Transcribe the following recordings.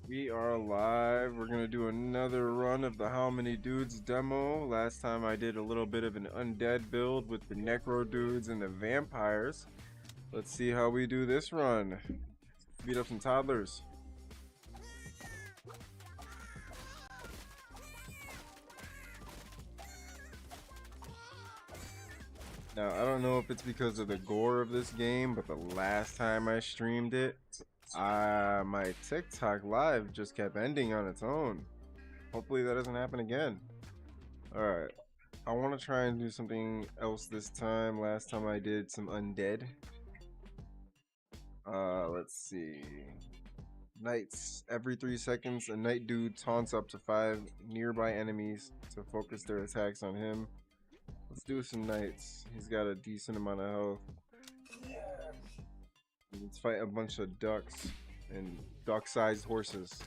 We are live. We're gonna do another run of the How Many Dudes demo. Last time I did a little bit of an undead build with the Necro dudes and the vampires. Let's see how we do this run. Beat up some toddlers. Now, I don't know if it's because of the gore of this game, but the last time I streamed it, my TikTok live just kept ending on its own. Hopefully that doesn't happen again. Alright. I want to try and do something else this time. Last time I did some undead. Let's see. Knights. Every 3 seconds, a knight dude taunts up to 5 nearby enemies to focus their attacks on him. Let's do some knights. He's got a decent amount of health. Let's fight a bunch of ducks and duck-sized horses.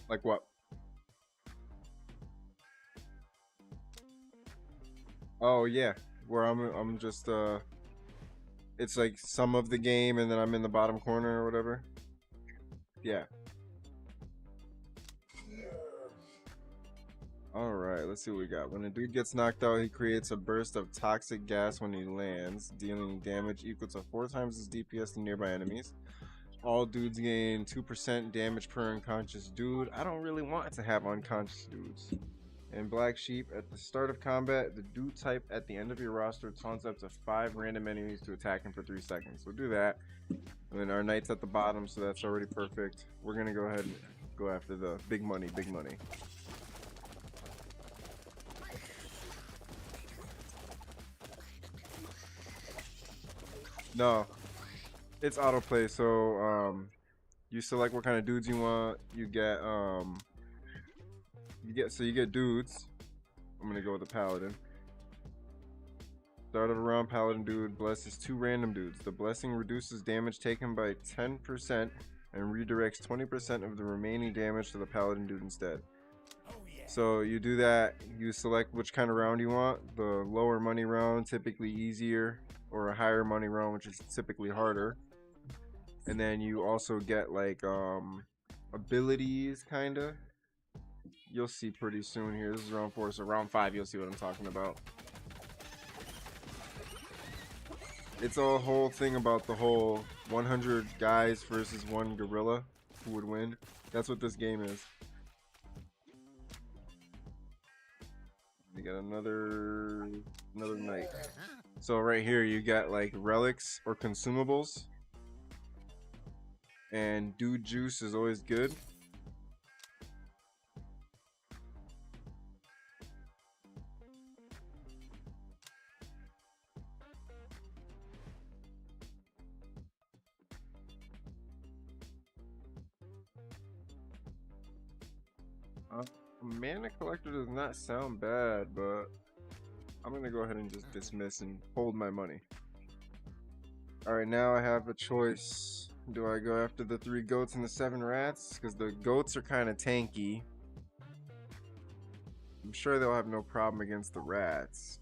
Like what? Oh yeah, where I'm just it's like some of the game and then I'm in the bottom corner or whatever. Yeah. All right, let's see what we got. When a dude gets knocked out, he creates a burst of toxic gas when he lands, dealing damage equal to 4 times his DPS to nearby enemies. All dudes gain 2% damage per unconscious dude. I don't really want to have unconscious dudes. And Black Sheep, at the start of combat, the dude type at the end of your roster taunts up to 5 random enemies to attack him for 3 seconds. We'll do that. And then our knight's at the bottom, so that's already perfect. We're gonna go ahead and go after the big money, big money. No, it's autoplay, so you select what kind of dudes you want. You get dudes. I'm gonna go with the paladin. Start of the round, paladin dude blesses 2 random dudes. The blessing reduces damage taken by 10% and redirects 20% of the remaining damage to the paladin dude instead. So you do that, you select which kind of round you want. The lower money round, typically easier, or a higher money round, which is typically harder. And then you also get like abilities, kinda. You'll see pretty soon here. This is round 4, so round 5 you'll see what I'm talking about. It's a whole thing about the whole 100 guys versus 1 gorilla who would win. That's what this game is. You got another knight. So right here you got like relics or consumables. And dude juice is always good. Mana collector does not sound bad, but I'm gonna go ahead and just dismiss and hold my money. Alright, now I have a choice. Do I go after the 3 goats and the 7 rats? Because the goats are kind of tanky. I'm sure they'll have no problem against the rats.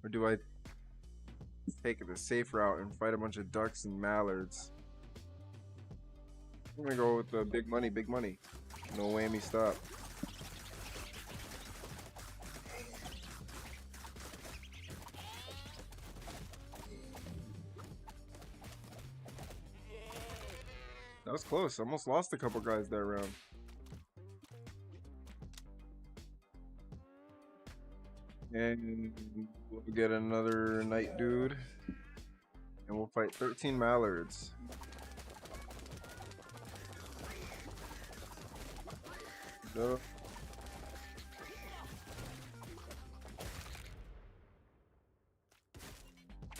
Or do I take the safe route and fight a bunch of ducks and mallards? I'm gonna go with the big money, big money. No whammy stop. That was close. Almost lost a couple guys that round. And we'll get another knight dude. And we'll fight 13 mallards. Go.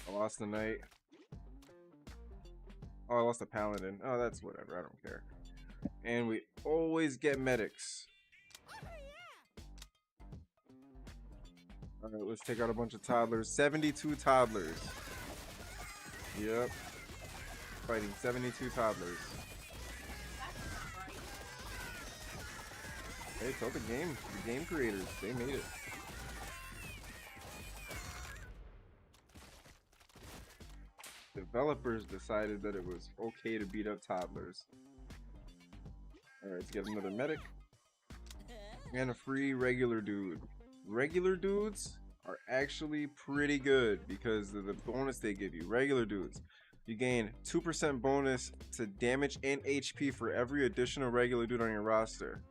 I lost the knight. Oh, I lost the paladin. Oh, that's whatever. I don't care. And we always get medics. Alright, let's take out a bunch of toddlers. 72 toddlers. Yep. Fighting 72 toddlers. Hey, tell the game creators, they made it. Developers decided that it was okay to beat up toddlers. Alright, let's get another medic. And a free regular dude. Regular dudes are actually pretty good because of the bonus they give you. Regular dudes. You gain 2% bonus to damage and HP for every additional regular dude on your roster.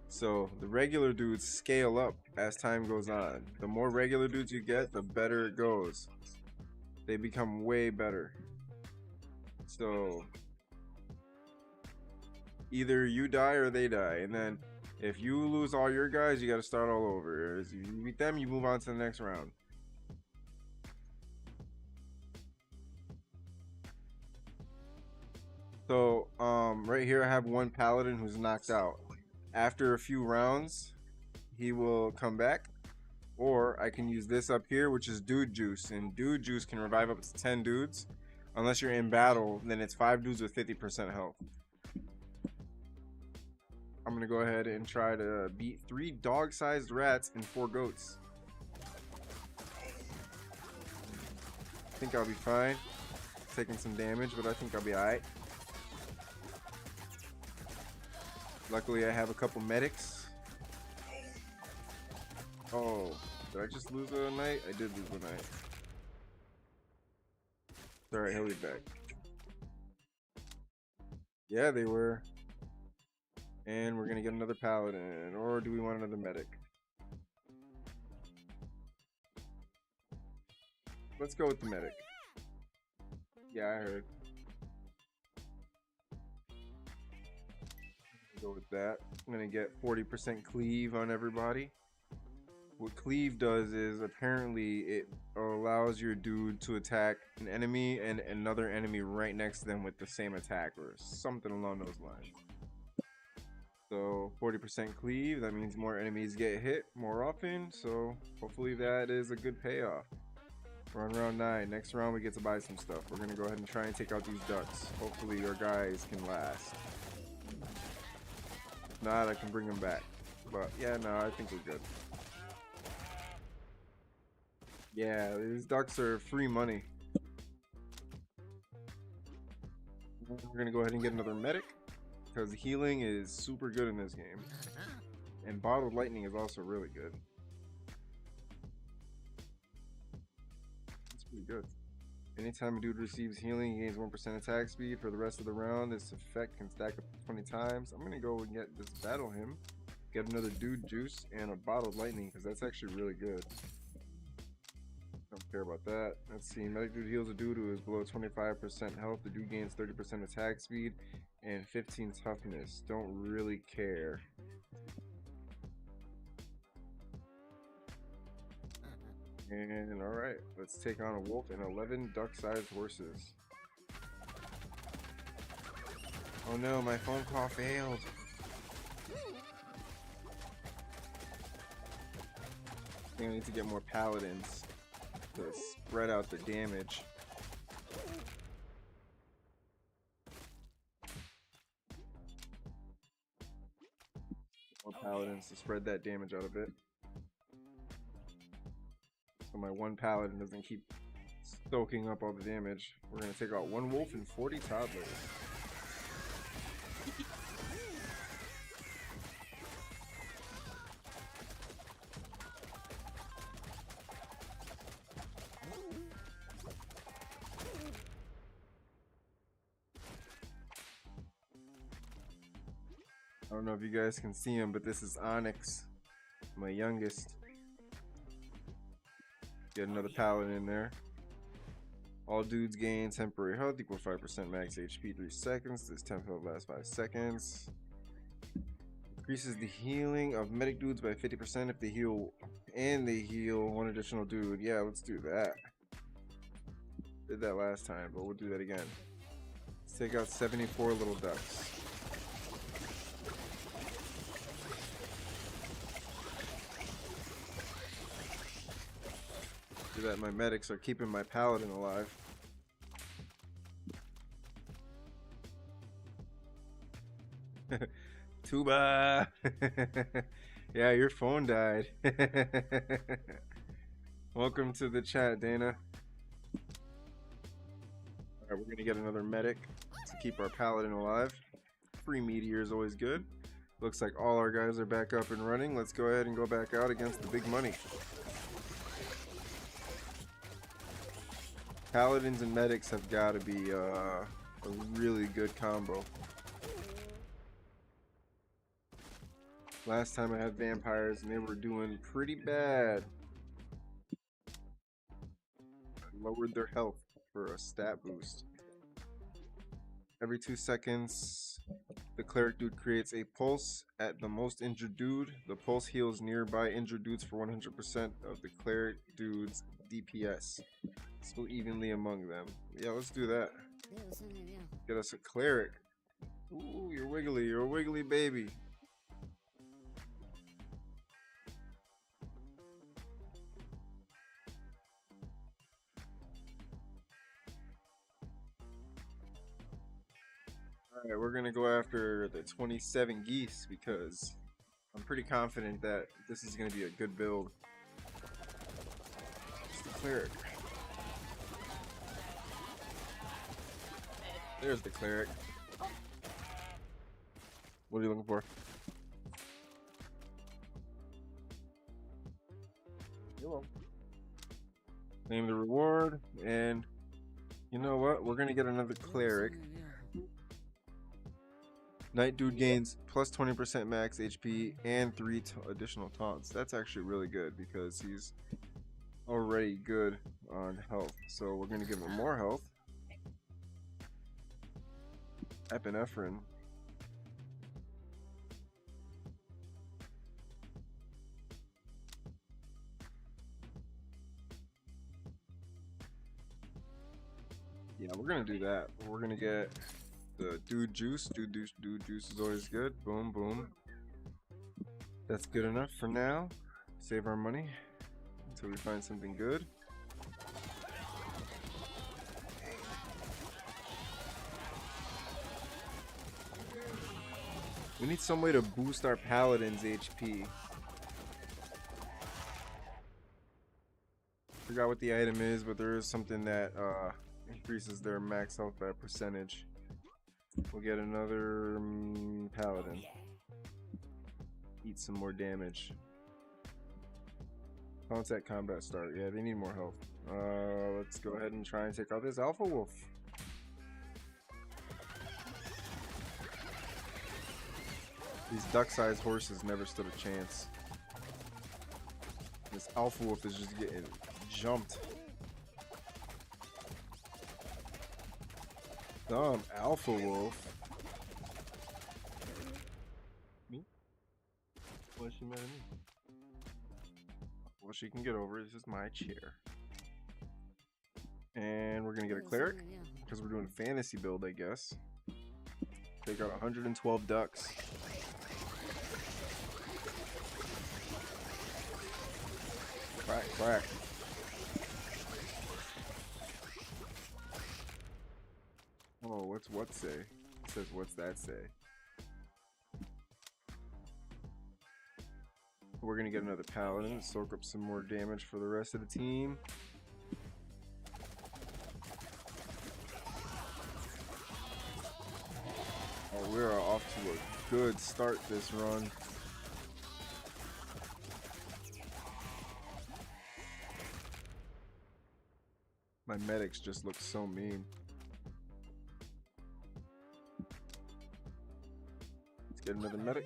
So the regular dudes scale up as time goes on. The more regular dudes you get, the better it goes. They become way better. So either you die or they die, and then if you lose all your guys, you got to start all over. If you beat them, you move on to the next round. So right here I have one paladin who's knocked out. After a few rounds, he will come back. Or I can use this up here, which is Dude Juice. And Dude Juice can revive up to 10 dudes. Unless you're in battle, then it's 5 dudes with 50% health. I'm going to go ahead and try to beat 3 dog-sized rats and 4 goats. I think I'll be fine. Taking some damage, but I think I'll be alright. Luckily, I have a couple medics. Oh, did I just lose a knight? I did lose a knight. Alright, he'll be back. Yeah, they were. And we're gonna get another paladin. Or do we want another medic? Let's go with the medic. Yeah, I heard. Go with that. I'm gonna get 40% cleave on everybody. What cleave does is apparently it allows your dude to attack an enemy and another enemy right next to them with the same attack or something along those lines. So 40% cleave, that means more enemies get hit more often, so hopefully that is a good payoff. We're on round 9. Next round we get to buy some stuff. We're gonna go ahead and try and take out these ducks. Hopefully your guys can last. If not, I can bring them back. But yeah, no, I think we're good. Yeah, these ducks are free money. We're gonna go ahead and get another medic because healing is super good in this game, and bottled lightning is also really good. It's pretty good. Anytime a dude receives healing, he gains 1% attack speed for the rest of the round. This effect can stack up to 20 times. I'm gonna go and get this battle him, get another dude juice and a bottled lightning because that's actually really good. Don't care about that. Let's see. Medic dude heals a dude who is below 25% health. The dude gains 30% attack speed and 15 toughness. Don't really care. And alright, let's take on a wolf and 11 duck-sized horses. Oh no, my phone call failed. I think I need to get more paladins to spread out the damage. More paladins to spread that damage out a bit. So my one paladin doesn't keep soaking up all the damage. We're gonna take out one wolf and 40 toddlers. I don't know if you guys can see him, but this is Onyx, my youngest. Get another paladin in there. All dudes gain temporary health equal 5% max HP 3 seconds. This temp health lasts 5 seconds. Increases the healing of medic dudes by 50% if they heal and they heal one additional dude. Yeah, let's do that. Did that last time, but we'll do that again. Let's take out 74 little ducks. Do that, my medics are keeping my paladin alive. Tuba. Yeah, your phone died. Welcome to the chat, Dana. Alright, we're gonna get another medic to keep our paladin alive. Free meteor is always good. Looks like all our guys are back up and running. Let's go ahead and go back out against the big money. Paladins and medics have got to be a really good combo. Last time I had vampires and they were doing pretty bad. I lowered their health for a stat boost. Every 2 seconds, the cleric dude creates a pulse at the most injured dude. The pulse heals nearby injured dudes for 100% of the cleric dude's DPS. Split evenly among them. Yeah, let's do that. Get us a cleric. Ooh, you're wiggly. You're a wiggly baby. Alright, we're gonna go after the 27 geese because I'm pretty confident that this is gonna be a good build. It's the cleric. There's the cleric. What are you looking for? Hello. Name the reward, and you know what? We're gonna get another cleric. Knight dude gains plus 20% max HP and 3 additional taunts. That's actually really good because he's already good on health. So we're gonna give him more health. Epinephrine. Yeah, we're gonna do that. We're gonna get the dude juice. Dude juice is always good. Boom, boom. That's good enough for now. Save our money until we find something good. We need some way to boost our paladin's HP. Forgot what the item is, but there is something that increases their max health by a percentage. We'll get another paladin. Eat some more damage. Contact combat start. Yeah, they need more health. Let's go ahead and try and take out this alpha wolf. These duck-sized horses never stood a chance. This alpha wolf is just getting jumped. Dumb alpha wolf. Me? Why is she mad at me? Well, she can get over it. This is my chair. And we're gonna get a cleric because we're doing a fantasy build, I guess. Take out 112 ducks. Crack, crack. Oh, what's what say? It says, what's that say? We're gonna get another paladin, soak up some more damage for the rest of the team. Oh, we are off to a good start this run. My medics just look so mean. Let's get another medic.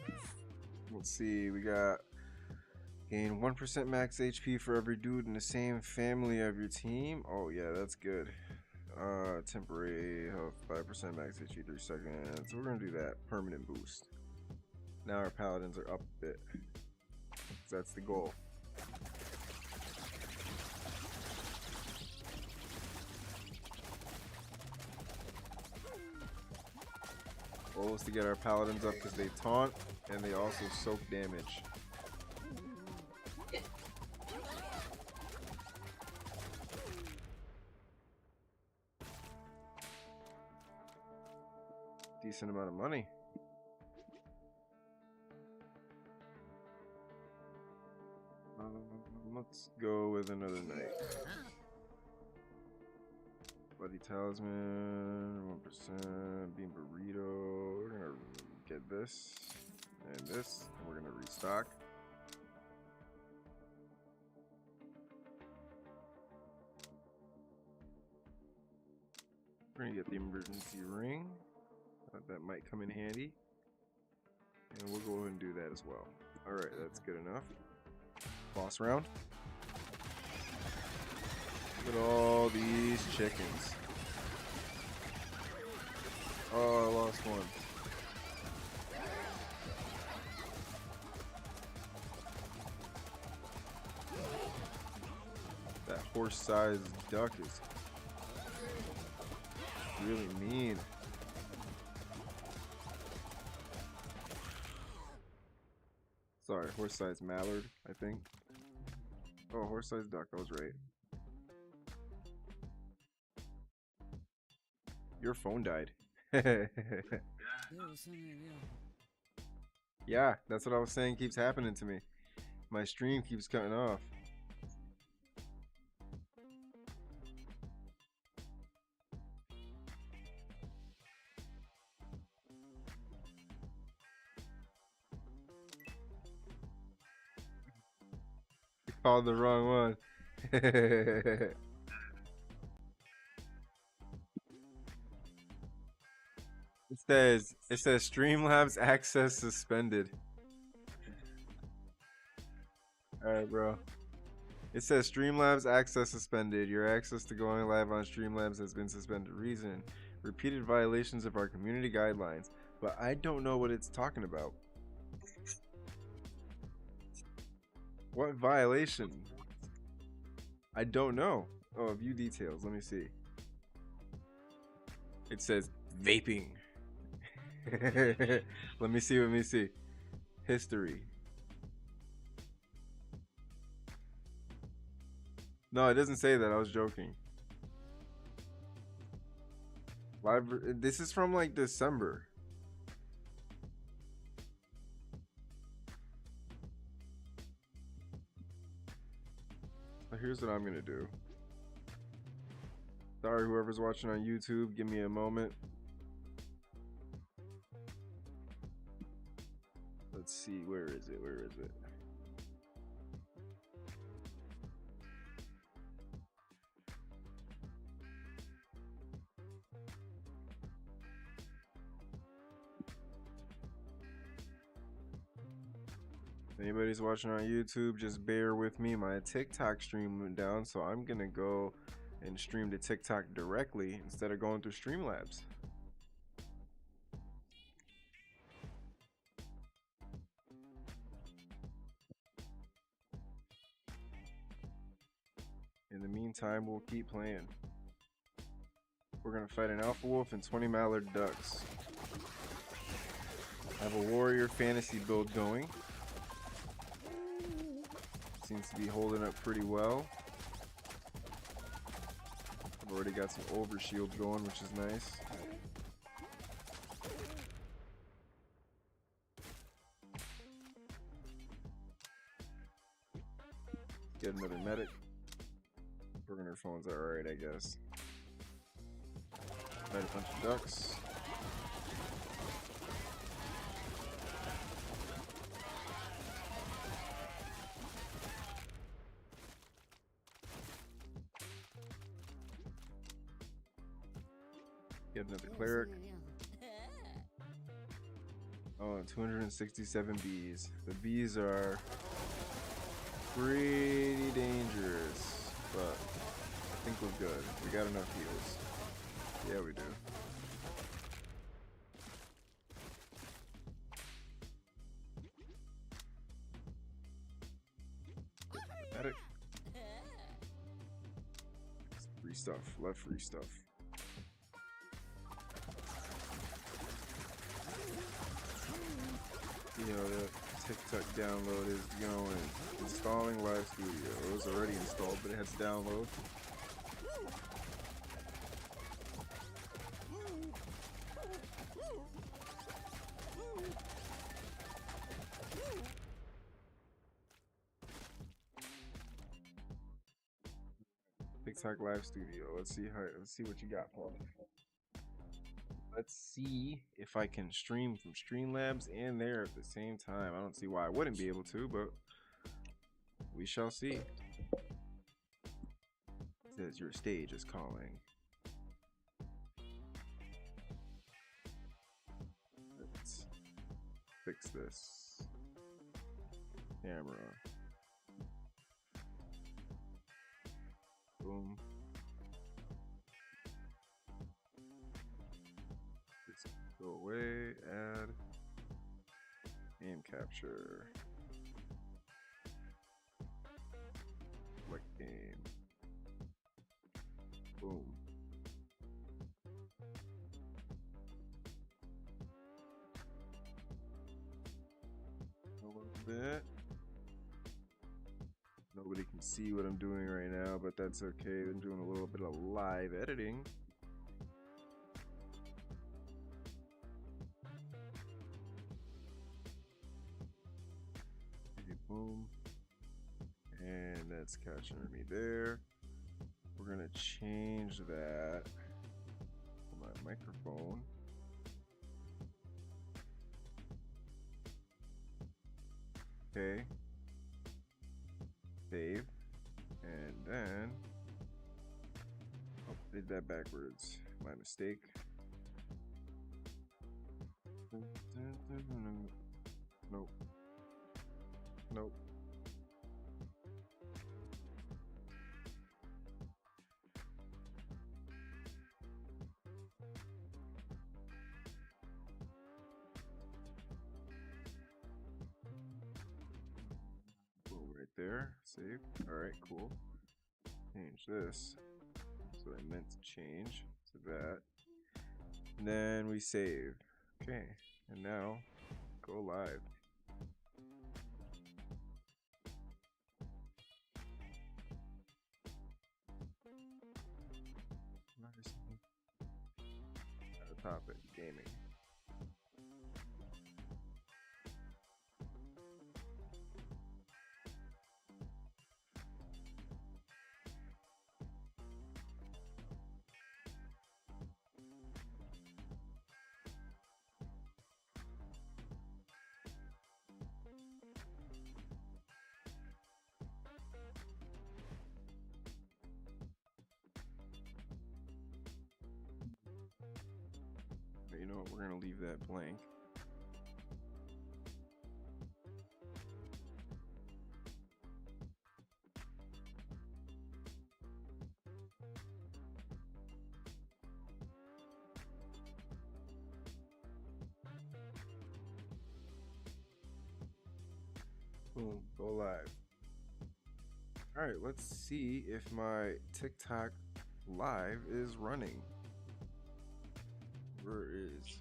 Let's see, we got gain 1% max HP for every dude in the same family of your team. Oh yeah, that's good. Temporary health 5% max HP 3 seconds. We're gonna do that. Permanent boost. Now our paladins are up a bit. That's the goal. Goal is to get our paladins up because they taunt and they also soak damage. Decent amount of money. Let's go with another knight. Bloody Talisman, 1%, Bean Burrito. We're gonna get this and this, and we're gonna restock. We're gonna get the emergency ring. That might come in handy. And we'll go ahead and do that as well. Alright, that's good enough. Boss round. Look at all these chickens. Oh, I lost one. That horse-sized duck is really mean. Sorry, horse-sized mallard, I think. Oh, horse-sized duck, I was right. Your phone died. Yeah, that's what I was saying keeps happening to me. My stream keeps cutting off. You called the wrong one. It says Streamlabs access suspended. Alright, bro. It says Streamlabs access suspended. Your access to going live on Streamlabs has been suspended. Reason: repeated violations of our community guidelines. But I don't know what it's talking about. What violation? I don't know. Oh, view details. Let me see. It says vaping. Let me see. History. No, it doesn't say that. I was joking. Live. This is from like December. So here's what I'm gonna do. Sorry, whoever's watching on YouTube, give me a moment. Let's see, where is it? If anybody's watching on YouTube, just bear with me. My TikTok stream went down, so I'm gonna go and stream to TikTok directly instead of going through Streamlabs. In the meantime, we'll keep playing. We're gonna fight an alpha wolf and 20 mallard ducks. I have a warrior fantasy build going. Seems to be holding up pretty well. I've already got some overshield going, which is nice. Get another medic. Burner phones are alright, I guess. Fight a bunch of ducks. Get another cleric. Oh, 267 bees. The bees are pretty dangerous, but I think we're good. We got enough heals. Yeah, we do. Medic. Free stuff. Love free stuff. You know, the TikTok download is going. Installing Live Studio. It was already installed, but it has to download. TikTok Live Studio. Let's see what you got, Paul. Let's see if I can stream from Streamlabs and there at the same time. I don't see why I wouldn't be able to, but we shall see. It says your stage is calling. Let's fix this camera. Boom. Just go away, add game capture. Select game. Boom. A little bit. Nobody can see what I'm doing right now, but that's okay. I'm doing a little bit of live editing. Okay, boom. And that's catching me there. We're gonna change that to my microphone. Okay. Save. And then oh, did that backwards. My mistake. Nope. Nope. Right there. Save. Alright, cool. Change this. That's what I meant to change to that. And then we save. Okay. And now go live. Topic gaming. You know what? We're gonna leave that blank. Boom, go live. All right, let's see if my TikTok live is running. Where is?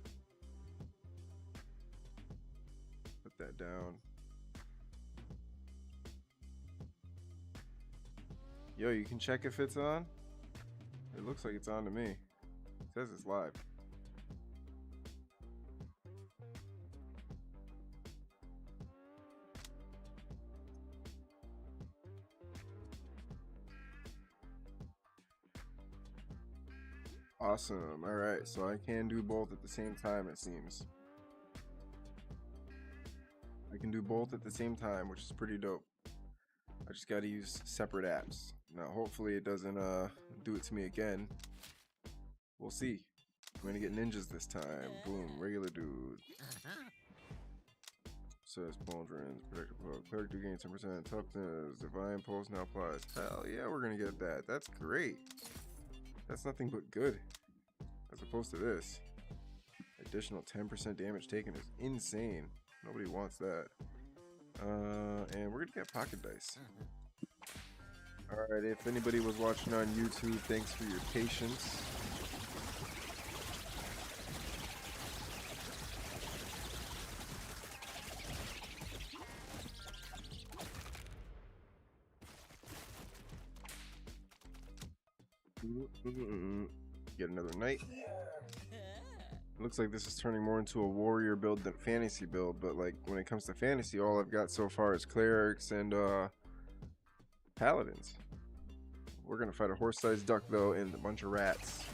Put that down. Yo, you can check if it's on. It looks like it's on to me. It says it's live. Awesome. All right, so I can do both at the same time, it seems. I can do both at the same time, which is pretty dope. I just got to use separate apps. Now, hopefully it doesn't do it to me again. We'll see. I'm gonna get ninjas this time. Boom, regular dude. Says Pauldrons, cleric do gain 10% toughness. Divine pulse now applies. Hell yeah, we're gonna get that. That's great. That's nothing but good. As opposed to this. Additional 10% damage taken is insane. Nobody wants that. And we're gonna get pocket dice. Alright, if anybody was watching on YouTube, thanks for your patience. Get another knight. It looks like this is turning more into a warrior build than fantasy build, but like when it comes to fantasy, all I've got so far is clerics and paladins. We're gonna fight a horse-sized duck though and a bunch of rats.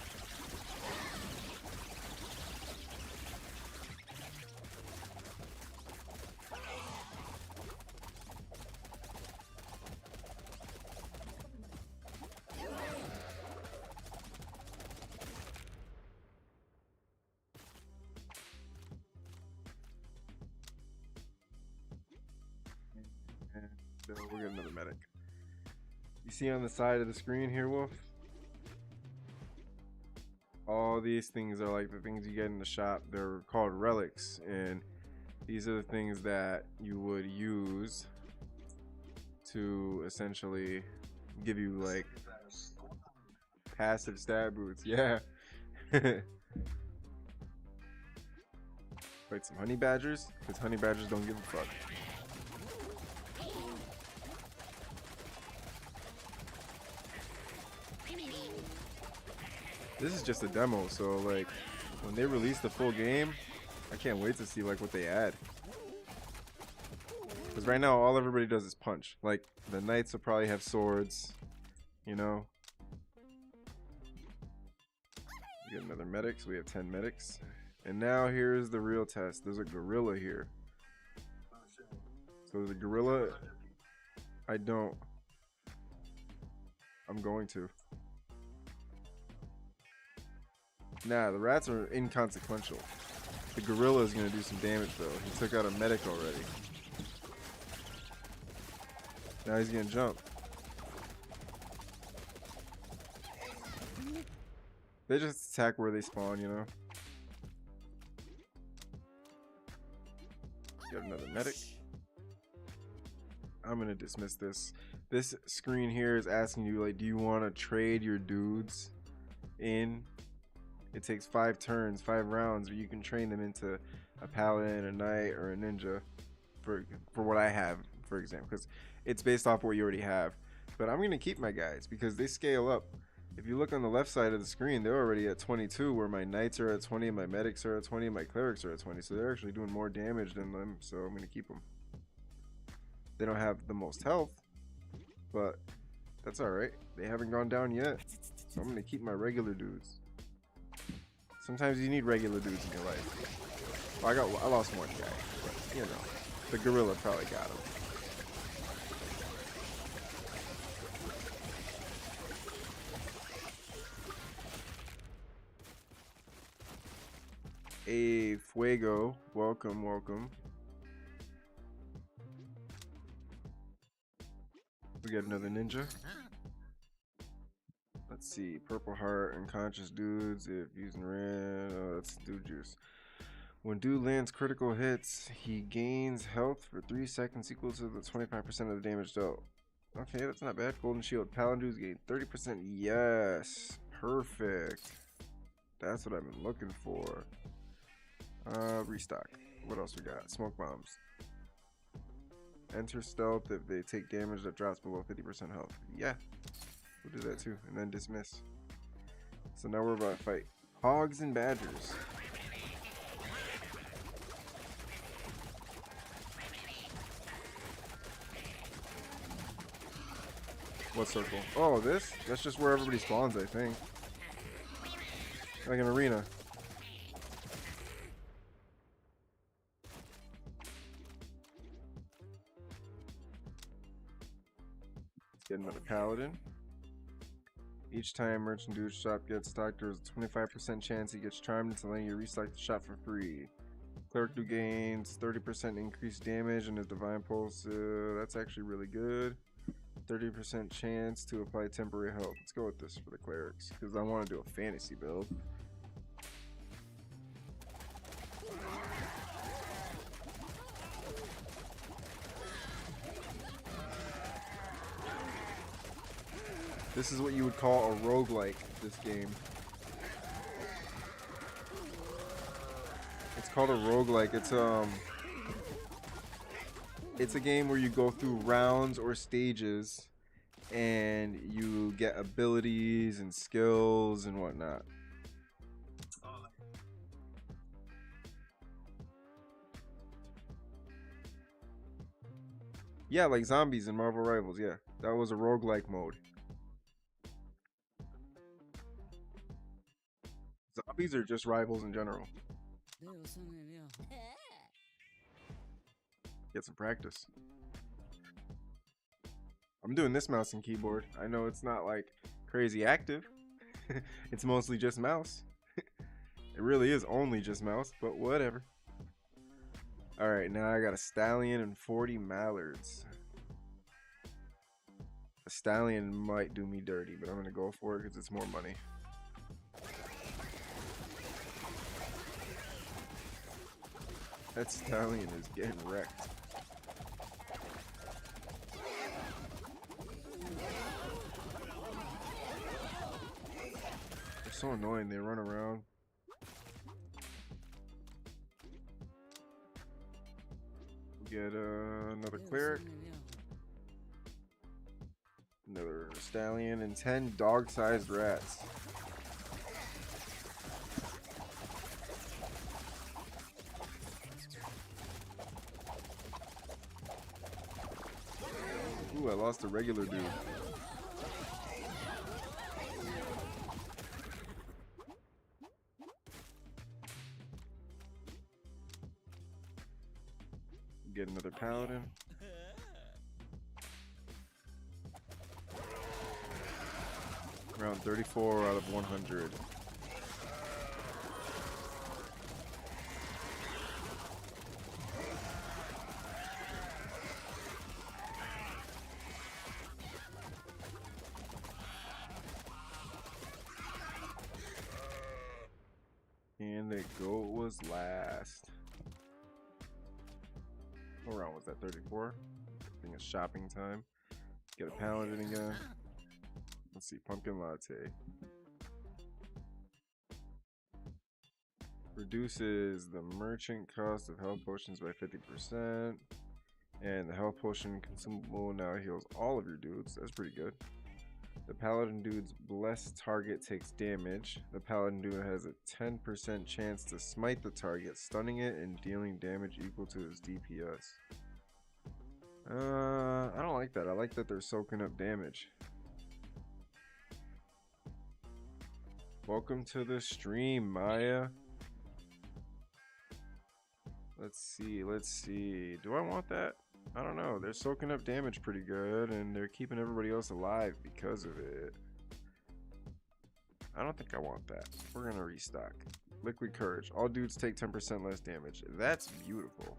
And we'll get another medic. You see on the side of the screen here, Wolf? All these things are like the things you get in the shop. They're called relics, and these are the things that you would use to essentially give you like passive stab boots. Yeah. Fight some honey badgers, because honey badgers don't give a fuck. This is just a demo, so like when they release the full game, I can't wait to see like what they add. Because right now all everybody does is punch. Like the knights will probably have swords, you know. We get another medic, so we have 10 medics. And now here's the real test. There's a gorilla here. So there's a gorilla. I don't. I'm going to. Nah, the rats are inconsequential. The gorilla is going to do some damage though. He took out a medic already. Now he's going to jump. They just attack where they spawn, you know. Got another medic. I'm going to dismiss this. This screen here is asking you, like, do you want to trade your dudes in? It takes 5 turns, 5 rounds, or you can train them into a paladin, a knight, or a ninja for what I have, for example, because it's based off what you already have. But I'm going to keep my guys because they scale up. If you look on the left side of the screen, they're already at 22, where my knights are at 20, my medics are at 20, my clerics are at 20. So they're actually doing more damage than them, so I'm going to keep them. They don't have the most health, but that's alright. They haven't gone down yet, so I'm going to keep my regular dudes. Sometimes you need regular dudes in your life. Well, I lost one guy, but you know, the gorilla probably got him. Hey, Fuego, welcome, welcome. We got another ninja. Let's see, Purple Heart, unconscious dudes, if using red, that's dude juice. When dude lands critical hits, he gains health for 3 seconds equal to the 25% of the damage dealt. Okay, that's not bad. Golden Shield, Paladin dudes gain 30%, yes, perfect. That's what I've been looking for. Restock. What else we got? Smoke bombs. Enter stealth if they take damage that drops below 50% health. Yeah, we'll do that too. And then dismiss. So now we're about to fight hogs and badgers. What circle? Oh, this? That's just where everybody spawns, I think. Like an arena. Get another paladin. Each time merchant dude's shop gets stocked, there's a 25% chance he gets charmed until then you restock the shop for free. Cleric dude gains 30% increased damage and his divine pulse. That's actually really good. 30% chance to apply temporary health. Let's go with this for the clerics because I want to do a fantasy build. This is what you would call a roguelike, this game. It's called a roguelike. It's a game where you go through rounds or stages and you get abilities and skills and whatnot. Yeah, like zombies in Marvel Rivals, yeah. That was a roguelike mode. these are just rivals in general. Get some practice. I'm doing this mouse and keyboard. I know it's not like crazy active. It's mostly just mouse. It really is only just mouse, but whatever. Alright, now I got a stallion and 40 mallards. A stallion might do me dirty, but I'm gonna go for it because it's more money. That stallion is getting wrecked. They're so annoying, they run around. Get another cleric. Another stallion and 10 dog-sized rats. Ooh, I lost a regular dude. Get another paladin. Around 34 out of 100. And the goat was last. What round was that? 34? I think it's shopping time. Get a paladin again. Let's see, pumpkin latte. Reduces the merchant cost of health potions by 50%. And the health potion consumable now heals all of your dudes. That's pretty good. The paladin dude's blessed target takes damage. The paladin dude has a 10% chance to smite the target, stunning it and dealing damage equal to his DPS. I don't like that. I like that they're soaking up damage. Welcome to the stream, Maya. Let's see. Do I want that? I don't know. They're soaking up damage pretty good, and they're keeping everybody else alive because of it. I don't think I want that. We're gonna restock. Liquid Courage. All dudes take 10% less damage. That's beautiful.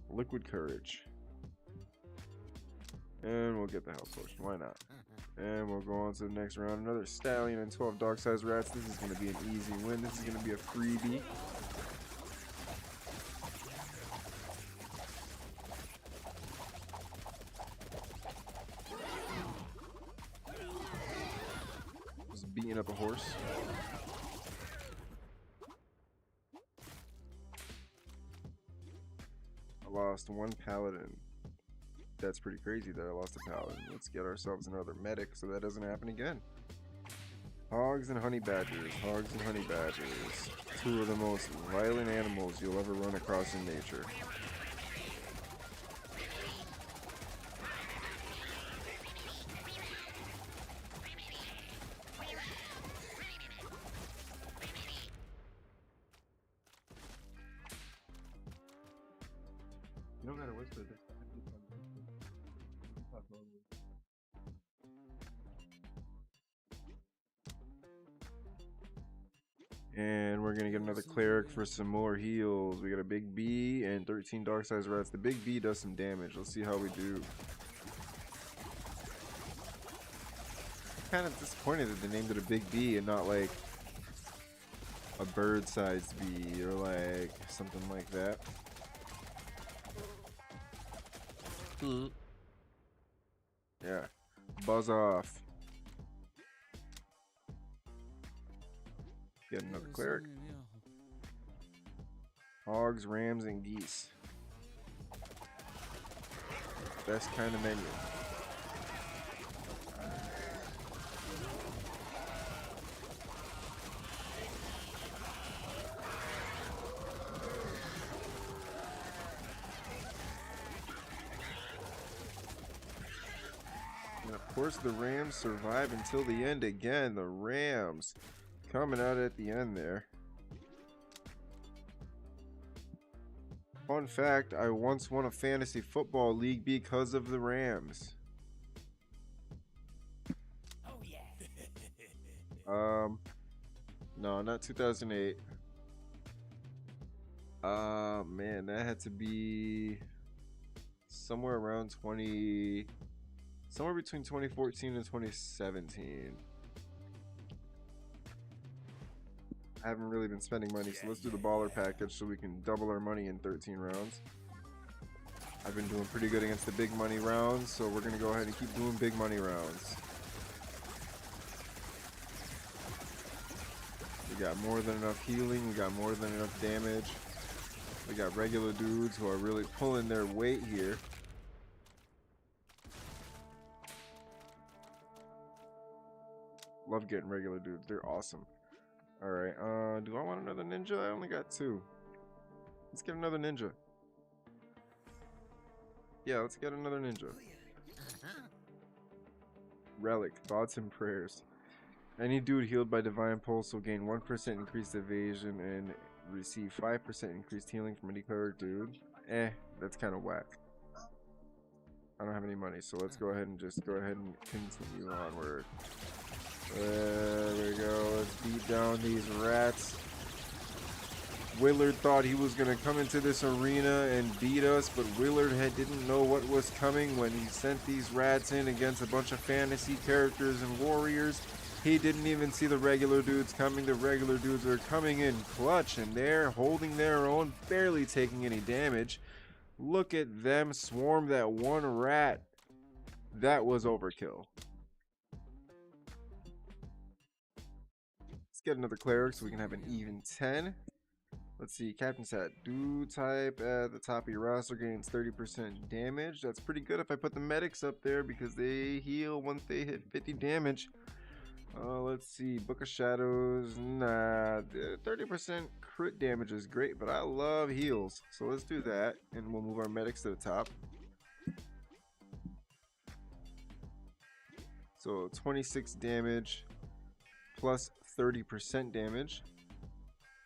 Liquid Courage. And we'll get the health potion. Why not? And we'll go on to the next round. Another stallion and 12 dog-sized rats. This is going to be an easy win. This is going to be a freebie. Just beating up a horse. I lost one paladin. That's pretty crazy that I lost a paladin. Let's get ourselves another medic so that doesn't happen again. Hogs and honey badgers. Hogs and honey badgers. Two of the most violent animals you'll ever run across in nature. You don't gotta whisper this. And we're gonna get another cleric for some more heals. We got a big B and 13 dark sized rats. The big B does some damage. Let's see how we do. Kind of disappointed that they named it a big B and not like a bird sized bee or like something like that. Yeah, buzz off. Get another cleric. Hogs, rams, and geese. Best kind of menu. And of course the Rams survive until the end again. The Rams coming out at the end there. Fun fact, I once won a fantasy football league because of the Rams. Oh yeah. No, not 2008. Man, that had to be somewhere around somewhere between 2014 and 2017. I haven't really been spending money, so let's do the baller package so we can double our money in 13 rounds. I've been doing pretty good against the big money rounds, so we're gonna go ahead and keep doing big money rounds. We got more than enough healing, we got more than enough damage. We got regular dudes who are really pulling their weight here. Love getting regular dudes, they're awesome. Alright, do I want another ninja? I only got 2. Let's get another ninja. Yeah, let's get another ninja. Relic, thoughts and prayers. Any dude healed by Divine Pulse will gain 1% increased evasion and receive 5% increased healing from any cleric dude. That's kind of whack. I don't have any money, so let's go ahead and continue onward. There we go. Let's beat down these rats. Willard thought he was going to come into this arena and beat us, but Willard didn't know what was coming when he sent these rats in against a bunch of fantasy characters and warriors. He didn't even see the regular dudes coming. The regular dudes are coming in clutch, and they're holding their own, barely taking any damage. Look at them swarm that one rat. That was overkill. Let's get another cleric so we can have an even 10. Let's see, Captain's Hat. Dude type at the top of your roster gains 30% damage. That's pretty good if I put the medics up there because they heal once they hit 50 damage. Let's see, Book of Shadows. Nah, 30% crit damage is great, but I love heals. So let's do that, and we'll move our medics to the top. So 26 damage plus 30% damage.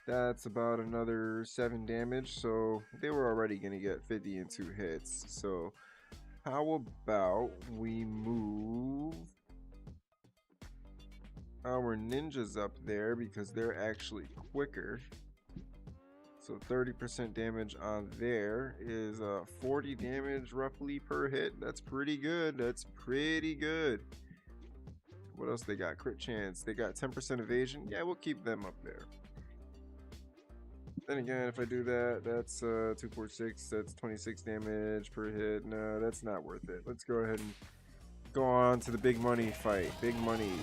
That's about another 7 damage, so they were already going to get 50 in 2 hits. So how about we move our ninjas up there because they're actually quicker. So 30% damage on there is 40 damage roughly per hit. That's pretty good. That's pretty good. What else they got? Crit chance. They got 10% evasion. Yeah, we'll keep them up there. Then again, if I do that, that's 246. That's 26 damage per hit. No, that's not worth it. Let's go ahead and go on to the big money fight. Big money.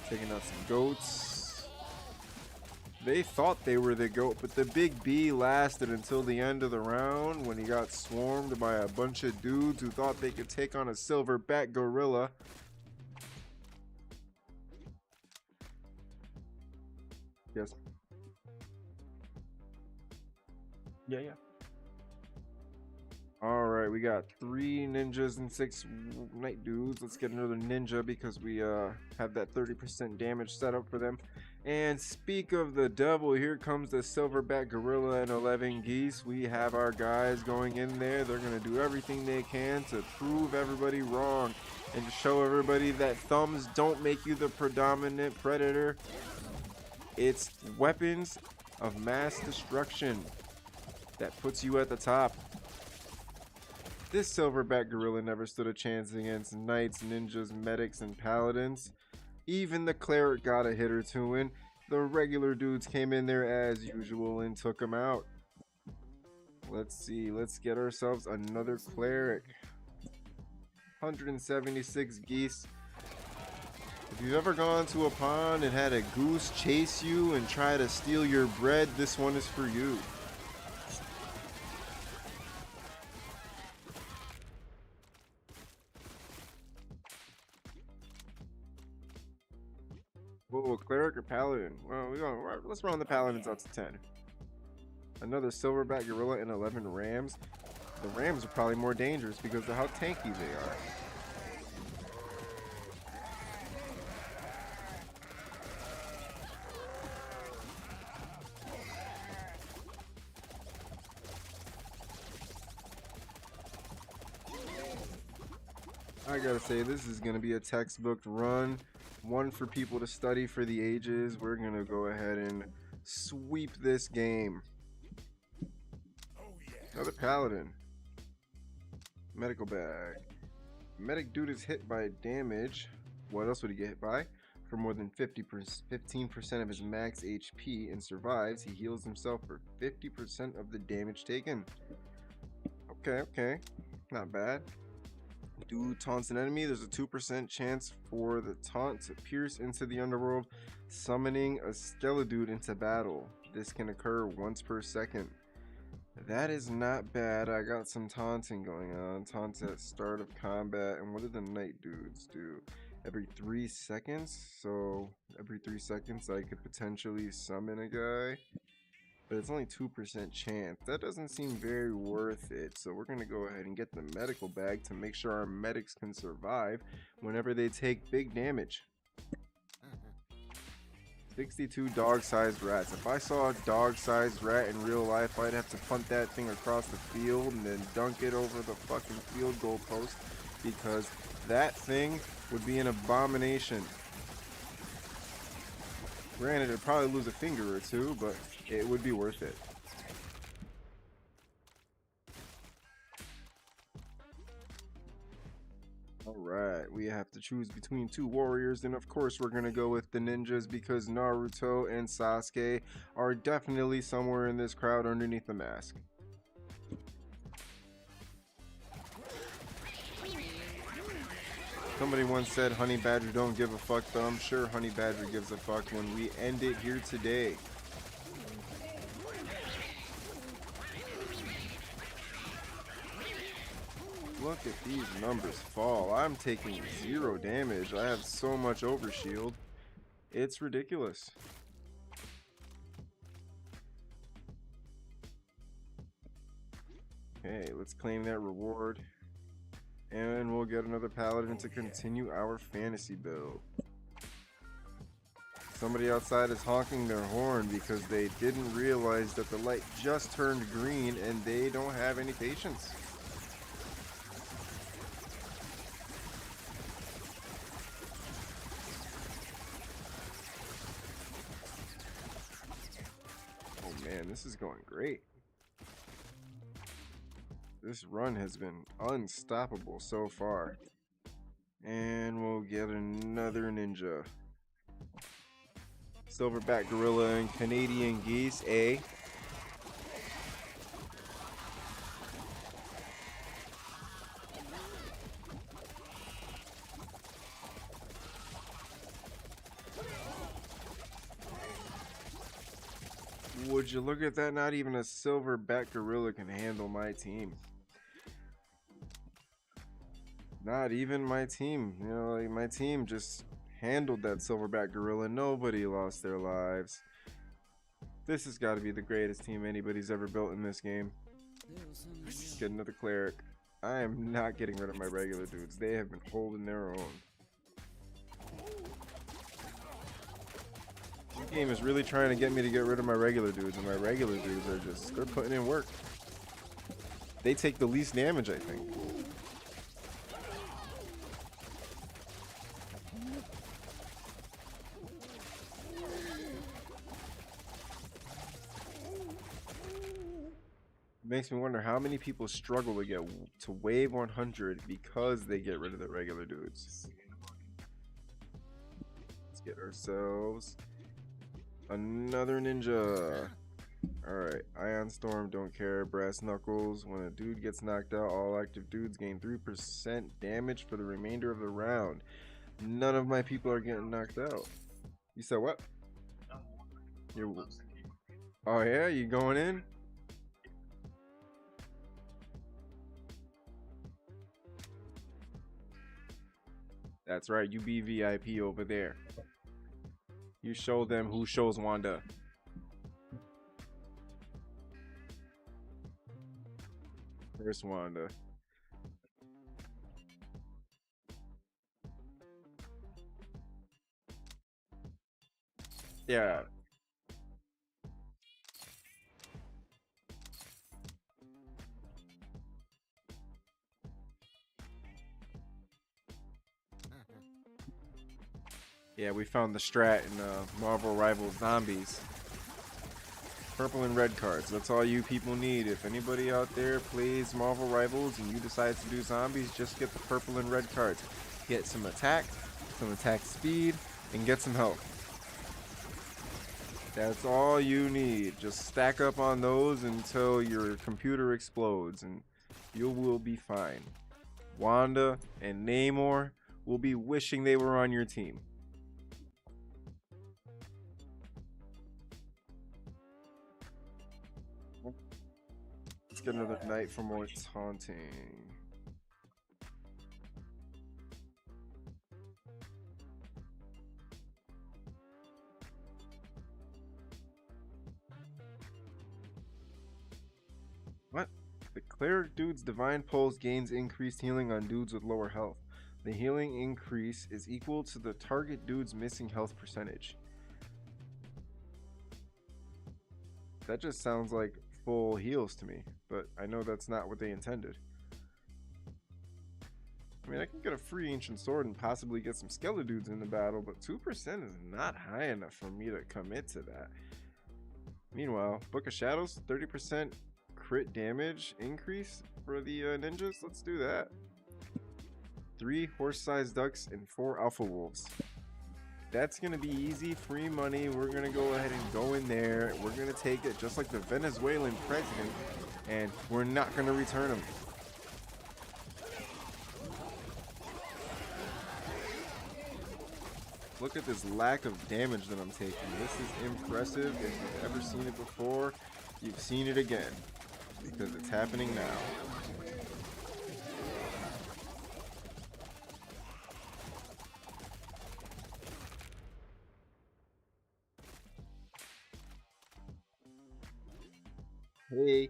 Taking out some goats. They thought they were the goat, but the big B lasted until the end of the round when he got swarmed by a bunch of dudes who thought they could take on a silverback gorilla. Yes. Yeah. Alright, we got 3 ninjas and 6 knight dudes. Let's get another ninja because we have that 30% damage set up for them. And speak of the devil, here comes the silverback gorilla and 11 geese. We have our guys going in there. They're going to do everything they can to prove everybody wrong and to show everybody that thumbs don't make you the predominant predator. It's weapons of mass destruction that puts you at the top. This silverback gorilla never stood a chance against knights, ninjas, medics, and paladins. Even the cleric got a hit or two in. The regular dudes came in there as usual and took him out. Let's see, let's get ourselves another cleric. 176 geese. If you've ever gone to a pond and had a goose chase you and try to steal your bread, this one is for you. Whoa, cleric or paladin? Well, let's run the paladins out to 10. Another silverback gorilla and 11 rams. The rams are probably more dangerous because of how tanky they are. I gotta say, this is gonna be a textbook run, one for people to study for the ages. We're gonna go ahead and sweep this game. Another paladin. Medical bag. Medic dude is hit by damage. What else would he get hit by? For more than 15% of his max HP and survives, he heals himself for 50% of the damage taken. Okay. Not bad. Dude taunts an enemy. There's a 2% chance for the taunt to pierce into the underworld, summoning a Skeledude into battle. This can occur once per second. That is not bad. I got some taunting going on. Taunts at start of combat. And what do the night dudes do? Every 3 seconds? So every 3 seconds I could potentially summon a guy. But it's only 2% chance. That doesn't seem very worth it. So we're going to go ahead and get the medical bag to make sure our medics can survive whenever they take big damage. 62 dog-sized rats. If I saw a dog-sized rat in real life, I'd have to punt that thing across the field and then dunk it over the fucking field goal post, because that thing would be an abomination. Granted, it'd probably lose a finger or two, but it would be worth it. Alright, we have to choose between two warriors, and of course we're gonna go with the ninjas because Naruto and Sasuke are definitely somewhere in this crowd underneath the mask. Somebody once said Honey Badger don't give a fuck, but I'm sure Honey Badger gives a fuck when we end it here today. Look at these numbers fall. I'm taking 0 damage. I have so much overshield. It's ridiculous. Okay, let's claim that reward. And we'll get another paladin to continue our fantasy build. Somebody outside is honking their horn because they didn't realize that the light just turned green and they don't have any patience. Oh man, this is going great. This run has been unstoppable so far. And we'll get another ninja. Silverback gorilla and Canadian geese, eh? Would you look at that? Not even a silverback gorilla can handle my team. Not even my team. You know, like my team just handled that silverback gorilla. Nobody lost their lives. This has got to be the greatest team anybody's ever built in this game. Let's get another cleric. I am not getting rid of my regular dudes. They have been holding their own. This game is really trying to get me to get rid of my regular dudes, and my regular dudes are just, they're putting in work. They take the least damage, I think. Makes me wonder how many people struggle to get to wave 100 because they get rid of the regular dudes. Let's get ourselves another ninja. Alright, Ion Storm, don't care. Brass Knuckles. When a dude gets knocked out, all active dudes gain 3% damage for the remainder of the round. None of my people are getting knocked out. You said what? Oh yeah, you going in? That's right, you be VIP over there. You show them who shows Wanda. First Wanda. Yeah. Yeah, we found the strat in Marvel Rivals Zombies. Purple and red cards. That's all you people need. If anybody out there plays Marvel Rivals and you decide to do zombies, just get the purple and red cards. Get some attack speed, and get some health. That's all you need. Just stack up on those until your computer explodes and you will be fine. Wanda and Namor will be wishing they were on your team. Let's get another night for more taunting. What? The cleric dude's divine pulse gains increased healing on dudes with lower health. The healing increase is equal to the target dude's missing health percentage. That just sounds like full heals to me, but I know that's not what they intended. I mean, I can get a free ancient sword and possibly get some skeleton dudes in the battle, but 2% is not high enough for me to commit to that. Meanwhile, Book of Shadows, 30% crit damage increase for the ninjas. Let's do that. 3 horse-sized ducks and 4 alpha wolves. That's gonna be easy, free money. We're gonna go ahead and go in there. We're gonna take it just like the Venezuelan president, and we're not gonna return him. Look at this lack of damage that I'm taking. This is impressive. If you've ever seen it before, you've seen it again, because it's happening now. Hey.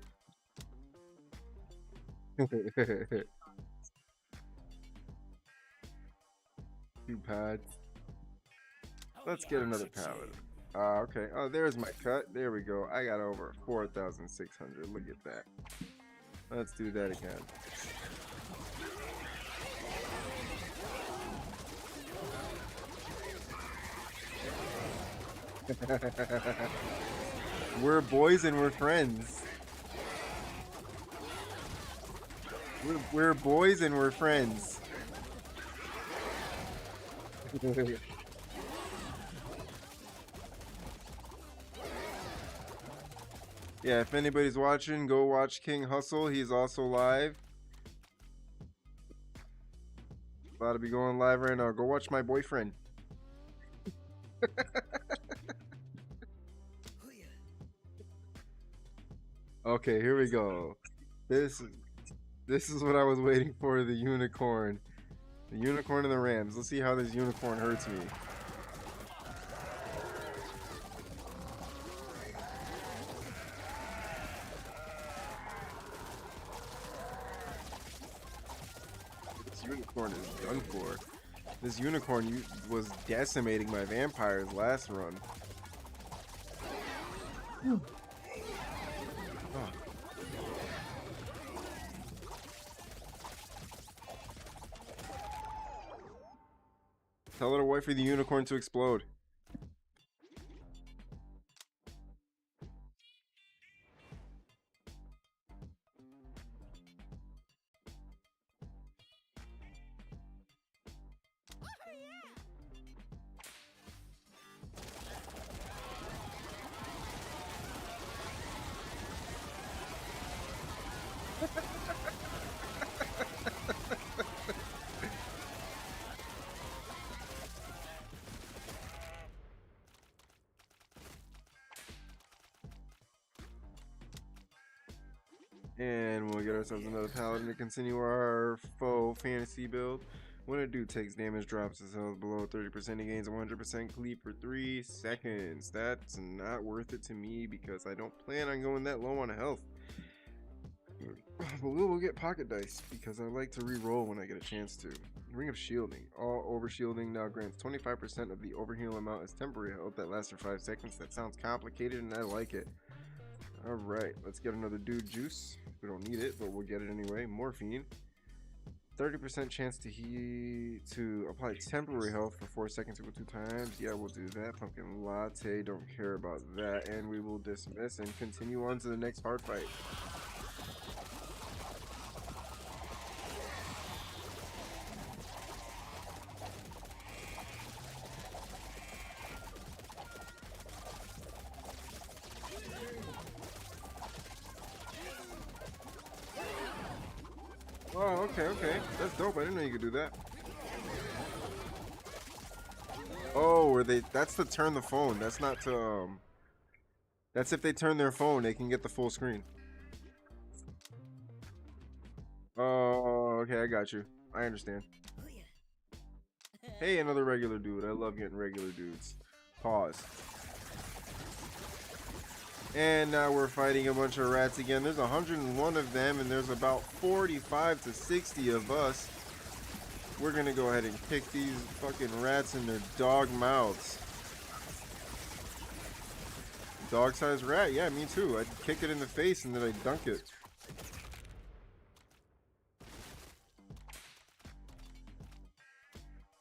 Two pads. Let's get another paladin. Okay. Oh, there's my cut. There we go. I got over 4,600. Look at that. Let's do that again. We're boys and we're friends. We're boys and we're friends. Yeah, if anybody's watching, go watch King Hustle. He's also live. About to be going live right now. Go watch my boyfriend. Okay, here we go. This is what I was waiting for, the unicorn. The unicorn and the Rams. Let's see how this unicorn hurts me. This unicorn is done for. This unicorn was decimating my vampires last run. Oh. Tell her to wait for the unicorn to explode. And we'll get ourselves another paladin to continue our faux fantasy build. When a dude takes damage, drops his health below 30%, he gains 100% cleave for 3 seconds. That's not worth it to me because I don't plan on going that low on health. But we will get pocket dice because I like to re-roll when I get a chance to. Ring of Shielding. All over shielding now grants 25% of the overheal amount as temporary health that lasts for 5 seconds. That sounds complicated and I like it. Alright, let's get another dude juice. We don't need it, but we'll get it anyway. Morphine. 30% chance to apply temporary health for 4 seconds equal 2 times. Yeah, we'll do that. Pumpkin latte, don't care about that. And we will dismiss and continue on to the next hard fight. Oh, okay. That's dope. I didn't know you could do that. Oh, that's to turn the phone. That's not to, that's if they turn their phone, they can get the full screen. Oh, okay, I got you. I understand. Hey, another regular dude. I love getting regular dudes. Pause. And now we're fighting a bunch of rats again. There's 101 of them, and there's about 45 to 60 of us. We're gonna go ahead and kick these fucking rats in their dog mouths. Dog-sized rat? Yeah, me too. I'd kick it in the face and then I'd dunk it.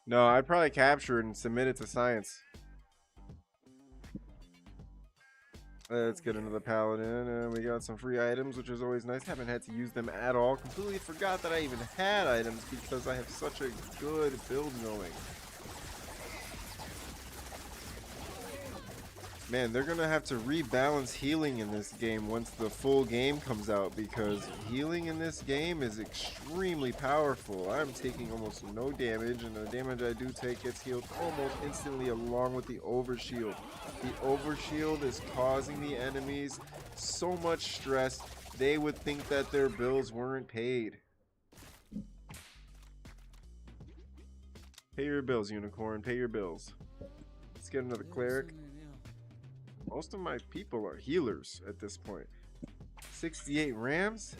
No, I'd probably capture it and submit it to science. Let's get another paladin, and we got some free items, which is always nice. Haven't had to use them at all. Completely forgot that I even had items because I have such a good build going. Man, they're gonna have to rebalance healing in this game once the full game comes out, because healing in this game is extremely powerful. I'm taking almost no damage, and the damage I do take gets healed almost instantly along with the overshield. The overshield is causing the enemies so much stress, they would think that their bills weren't paid. Pay your bills, Unicorn. Pay your bills. Let's get another cleric. Most of my people are healers at this point. 68 rams.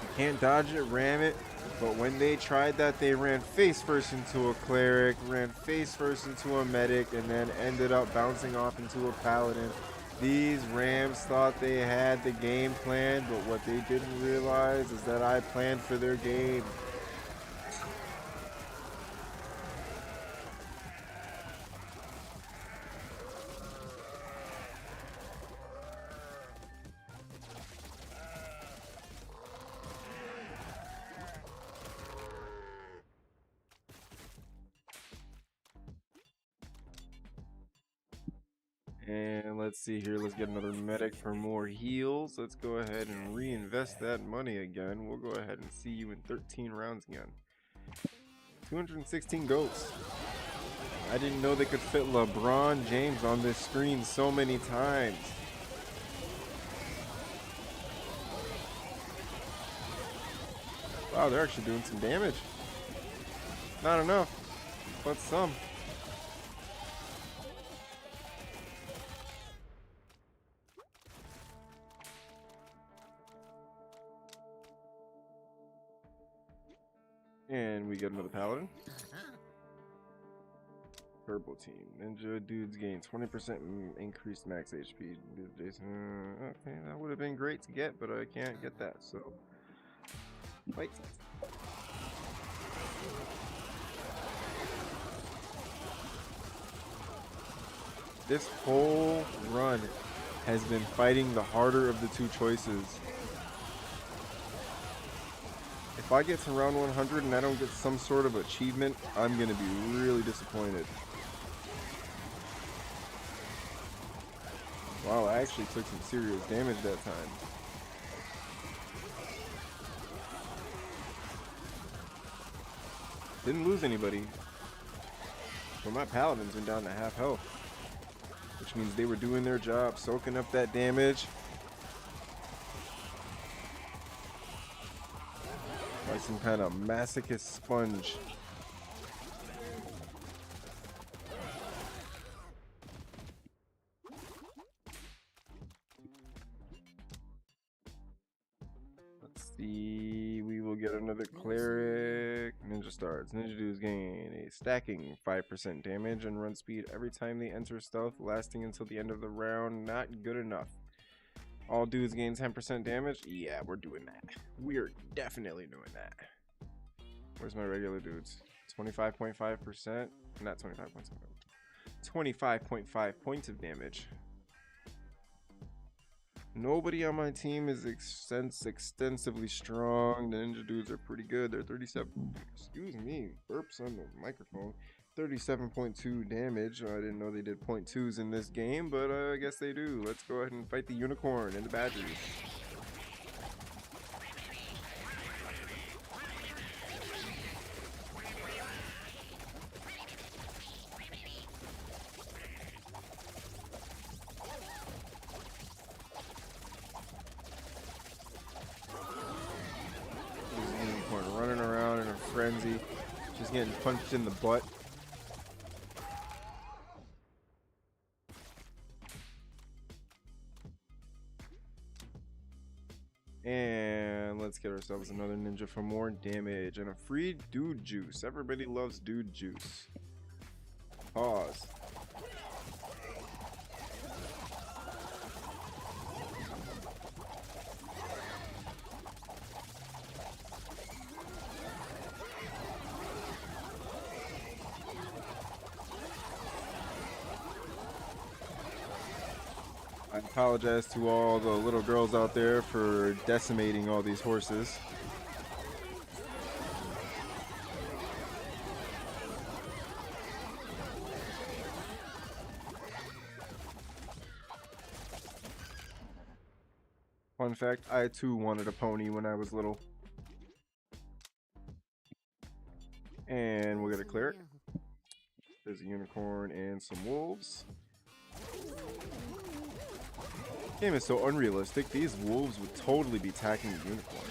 You can't dodge it, ram it. But when they tried that, they ran face first into a cleric, ran face first into a medic, and then ended up bouncing off into a paladin. These rams thought they had the game plan, but what they didn't realize is that I planned for their game. And let's see here. Let's get another medic for more heals. Let's go ahead and reinvest that money again. We'll go ahead and see you in 13 rounds again. 216 goats. I didn't know they could fit LeBron James on this screen so many times. Wow, they're actually doing some damage. Not enough, but some. And we get another paladin. Purple team. Ninja dudes gain 20% increased max HP. Okay, that would have been great to get, but I can't get that, so. Fight. This whole run has been fighting the harder of the two choices. If I get to round 100 and I don't get some sort of achievement, I'm going to be really disappointed. Wow, I actually took some serious damage that time. Didn't lose anybody. But my paladins went down to half health. Which means they were doing their job, soaking up that damage. Like some kind of masochist sponge. Let's see. We will get another cleric. Ninja starts. Ninja dudes gain a stacking 5% damage and run speed every time they enter stealth, lasting until the end of the round. Not good enough. All dudes gain 10% damage. Yeah, we're doing that. We're definitely doing that. Where's my regular dudes? 25.5%. Not 25.7. 25.5 points of damage. Nobody on my team is extensively strong. The ninja dudes are pretty good. They're 37. Excuse me. Burps on the microphone. 37.2 damage. I didn't know they did 0.2s in this game, but I guess they do. Let's go ahead and fight the unicorn and the badgers. Running around in a frenzy, just getting punched in the butt. And let's get ourselves another ninja for more damage and a free dude juice. Everybody loves dude juice. Pause. I apologize to all the little girls out there for decimating all these horses. Fun fact, I too wanted a pony when I was little. And we'll get a cleric. There's a unicorn and some wolves. Game is so unrealistic. These wolves would totally be attacking the unicorn.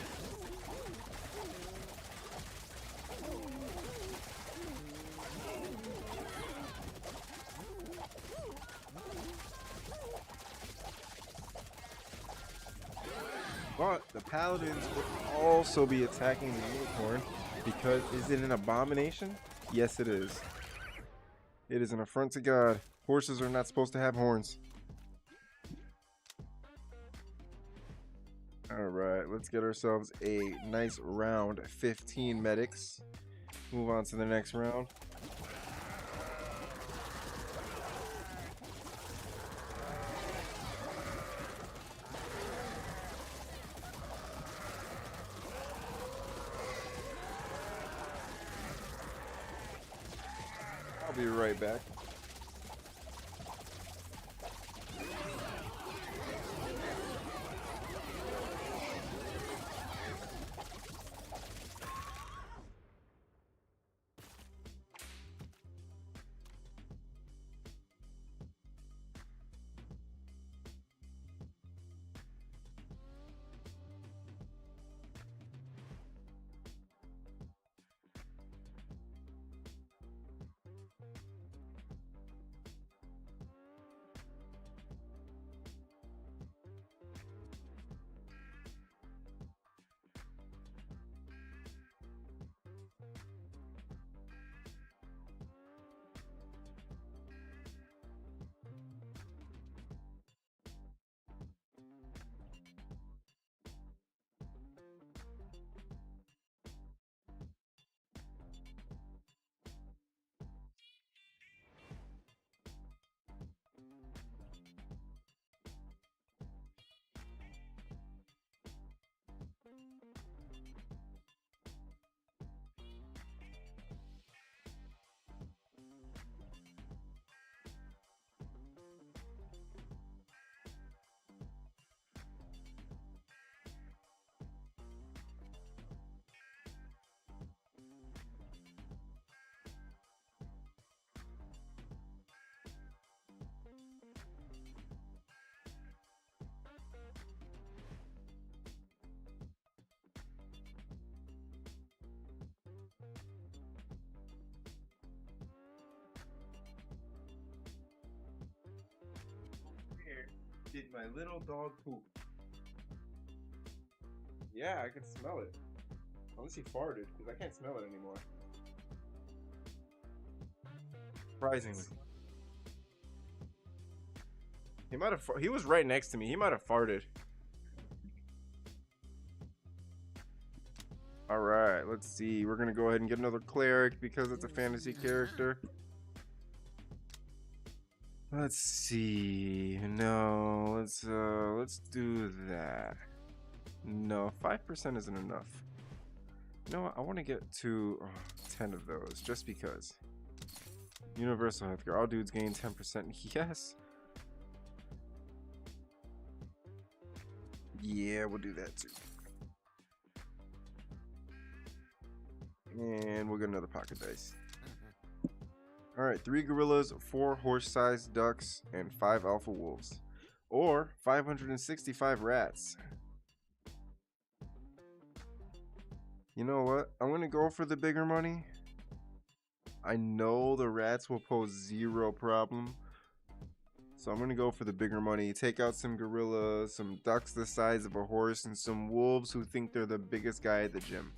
But the paladins would also be attacking the unicorn because is it an abomination? Yes, it is. It is an affront to God. Horses are not supposed to have horns. Alright, let's get ourselves a nice round 15 medics. Move on to the next round. I'll be right back. Did my little dog poop? Yeah, I can smell it. Unless he farted, because I can't smell it anymore. Surprisingly. He might have. He was right next to me. He might have farted. Alright, let's see. We're gonna go ahead and get another cleric because it's a fantasy character. Let's see. No, let's do that. No, 5% isn't enough. You know what? I want to get to 10 of those just because. Universal healthcare. All dudes gain 10%. Yes. Yeah, we'll do that too. And we'll get another pocket dice. Alright, 3 gorillas, 4 horse-sized ducks, and 5 alpha wolves. Or 565 rats. You know what? I'm going to go for the bigger money. I know the rats will pose 0 problem. So I'm going to go for the bigger money. Take out some gorillas, some ducks the size of a horse, and some wolves who think they're the biggest guy at the gym.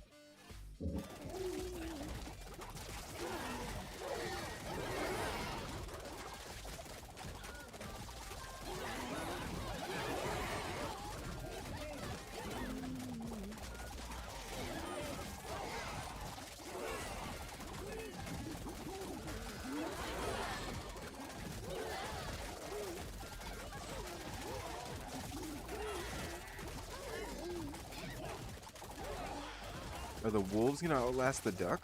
Are the wolves gonna outlast the duck?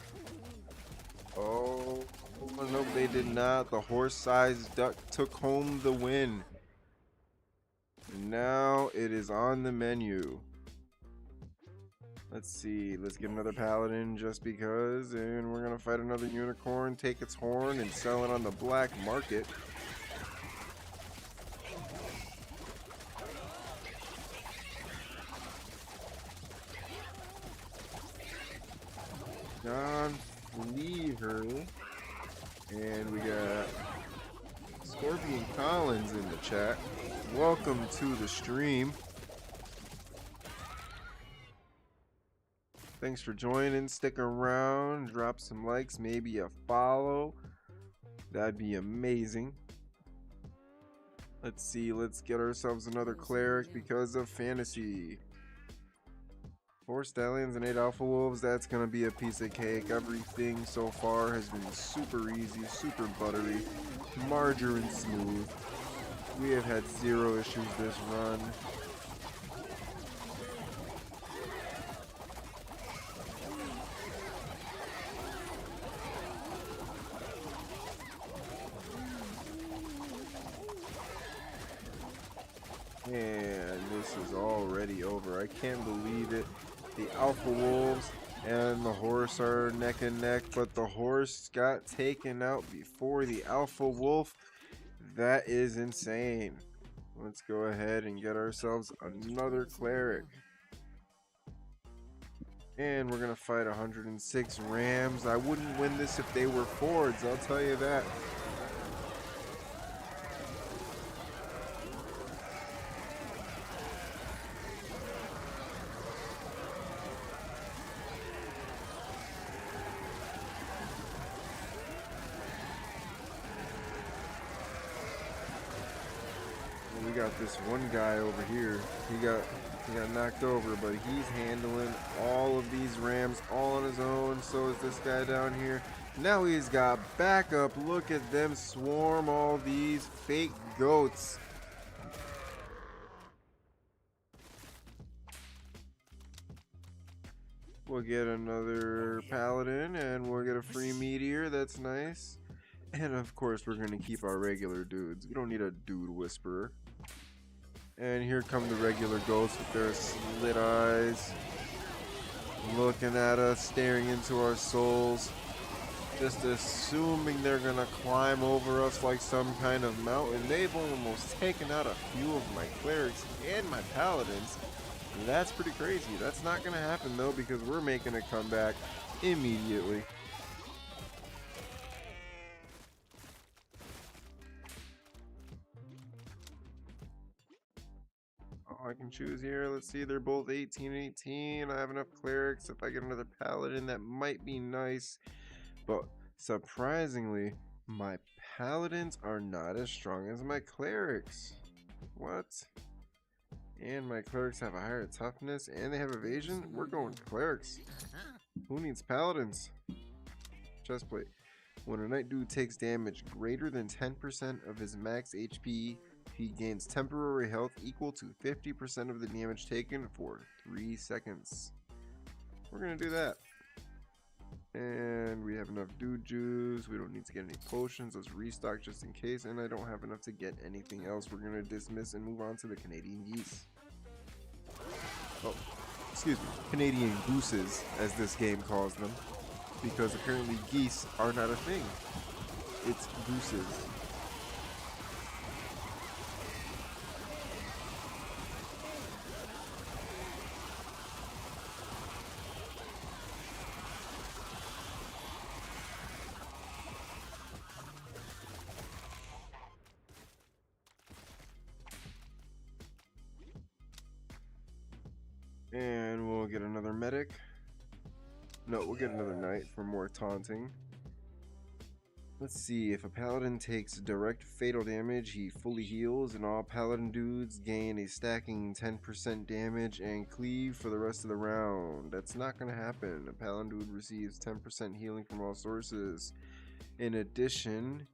Oh, no, they did not. The horse-sized duck took home the win. Now it is on the menu. Let's see. Let's get another paladin just because. And we're gonna fight another unicorn, take its horn, and sell it on the black market. John Fleaver, and we got Scorpion Collins in the chat. Welcome to the stream. Thanks for joining. Stick around, drop some likes, maybe a follow. That'd be amazing. Let's see, let's get ourselves another cleric because of fantasy. 4 stallions and 8 alpha wolves, that's gonna be a piece of cake. Everything so far has been super easy, super buttery, margarine smooth. We have had 0 issues this run. And this is already over. I can't believe it. The alpha wolves and the horse are neck and neck, but the horse got taken out before the alpha wolf. That is insane. Let's go ahead and get ourselves another cleric. And we're gonna fight 106 rams. I wouldn't win this if they were fords, I'll tell you that. We got this one guy over here. He got knocked over, but he's handling all of these rams all on his own. So is this guy down here. Now he's got backup. Look at them swarm all these fake goats. We'll get another paladin and we'll get a free meteor. That's nice. And of course we're gonna keep our regular dudes. We don't need a dude whisperer. And here come the regular ghosts with their slit eyes, looking at us, staring into our souls, just assuming they're gonna climb over us like some kind of mountain. They've almost taken out a few of my clerics and my paladins. That's pretty crazy. That's not gonna happen though, because we're making a comeback immediately. I can choose here. Let's see, they're both 18-18. I have enough clerics. If I get another paladin, that might be nice. But surprisingly, my paladins are not as strong as my clerics. What? And my clerics have a higher toughness and they have evasion? We're going clerics. Who needs paladins? Chestplate. When a knight dude takes damage greater than 10% of his max HP, he gains temporary health equal to 50% of the damage taken for 3 seconds. We're gonna do that. And we have enough dude juice. We don't need to get any potions. Let's restock just in case. And I don't have enough to get anything else. We're gonna dismiss and move on to the Canadian geese. Oh, excuse me. Canadian gooses, as this game calls them. Because apparently geese are not a thing. It's gooses. And we'll get another medic. No, we'll get another knight for more taunting. Let's see, if a paladin takes direct fatal damage, he fully heals, and all paladin dudes gain a stacking 10% damage and cleave for the rest of the round. That's not going to happen. A paladin dude receives 10% healing from all sources. In addition,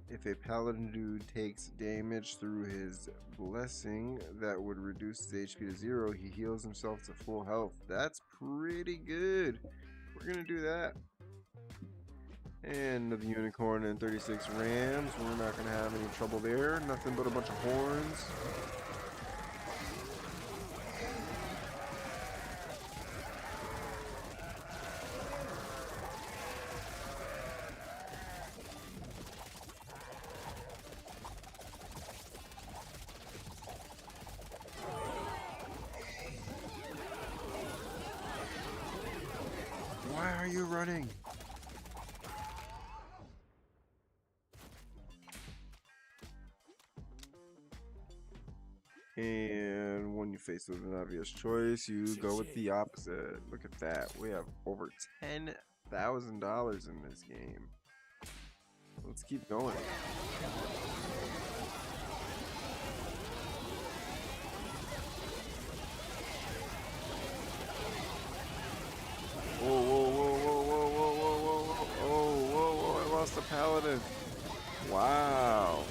if a paladin dude takes damage through his blessing that would reduce his HP to 0, he heals himself to full health. That's pretty good. We're going to do that. And another unicorn and 36 rams. We're not going to have any trouble there. Nothing but a bunch of horns. Why are you running? And when you face with an obvious choice, you go with the opposite. Look at that. We have over $10,000 in this game. Let's keep going. Whoa, whoa, whoa, whoa, whoa, whoa, whoa, whoa, whoa. Oh, whoa, whoa, I lost a paladin. Wow.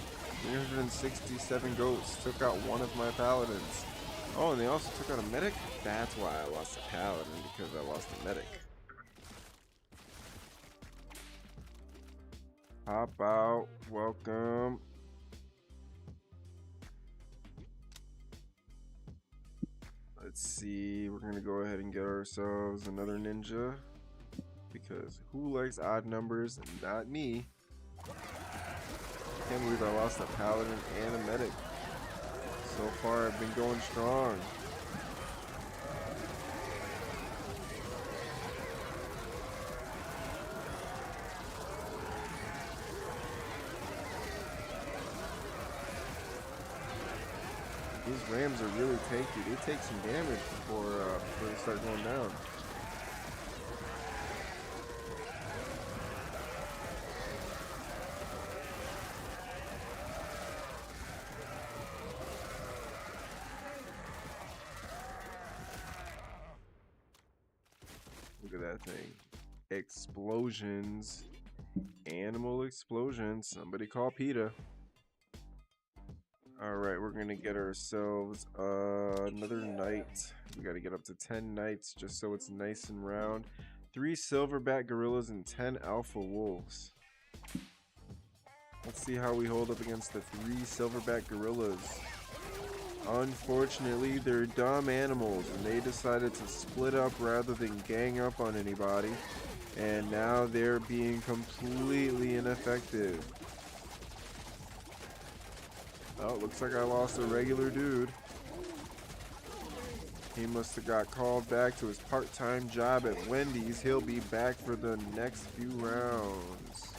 367 ghosts took out one of my paladins. Oh, and they also took out a medic? That's why I lost a paladin, because I lost a medic. Hop out. Welcome. Let's see. We're going to go ahead and get ourselves another ninja. Because who likes odd numbers? Not me. Can't believe I lost a paladin and a medic. So far, I've been going strong. These rams are really tanky. They take some damage before they start going down. Look at that thing. Explosions. Animal explosions. Somebody call PETA. Alright, we're gonna get ourselves another knight. We gotta get up to 10 knights just so it's nice and round. 3 silverback gorillas and 10 alpha wolves. Let's see how we hold up against the 3 silverback gorillas. Unfortunately, they're dumb animals and they decided to split up rather than gang up on anybody. And now they're being completely ineffective. Oh, looks like I lost a regular dude. He must have got called back to his part-time job at Wendy's. He'll be back for the next few rounds.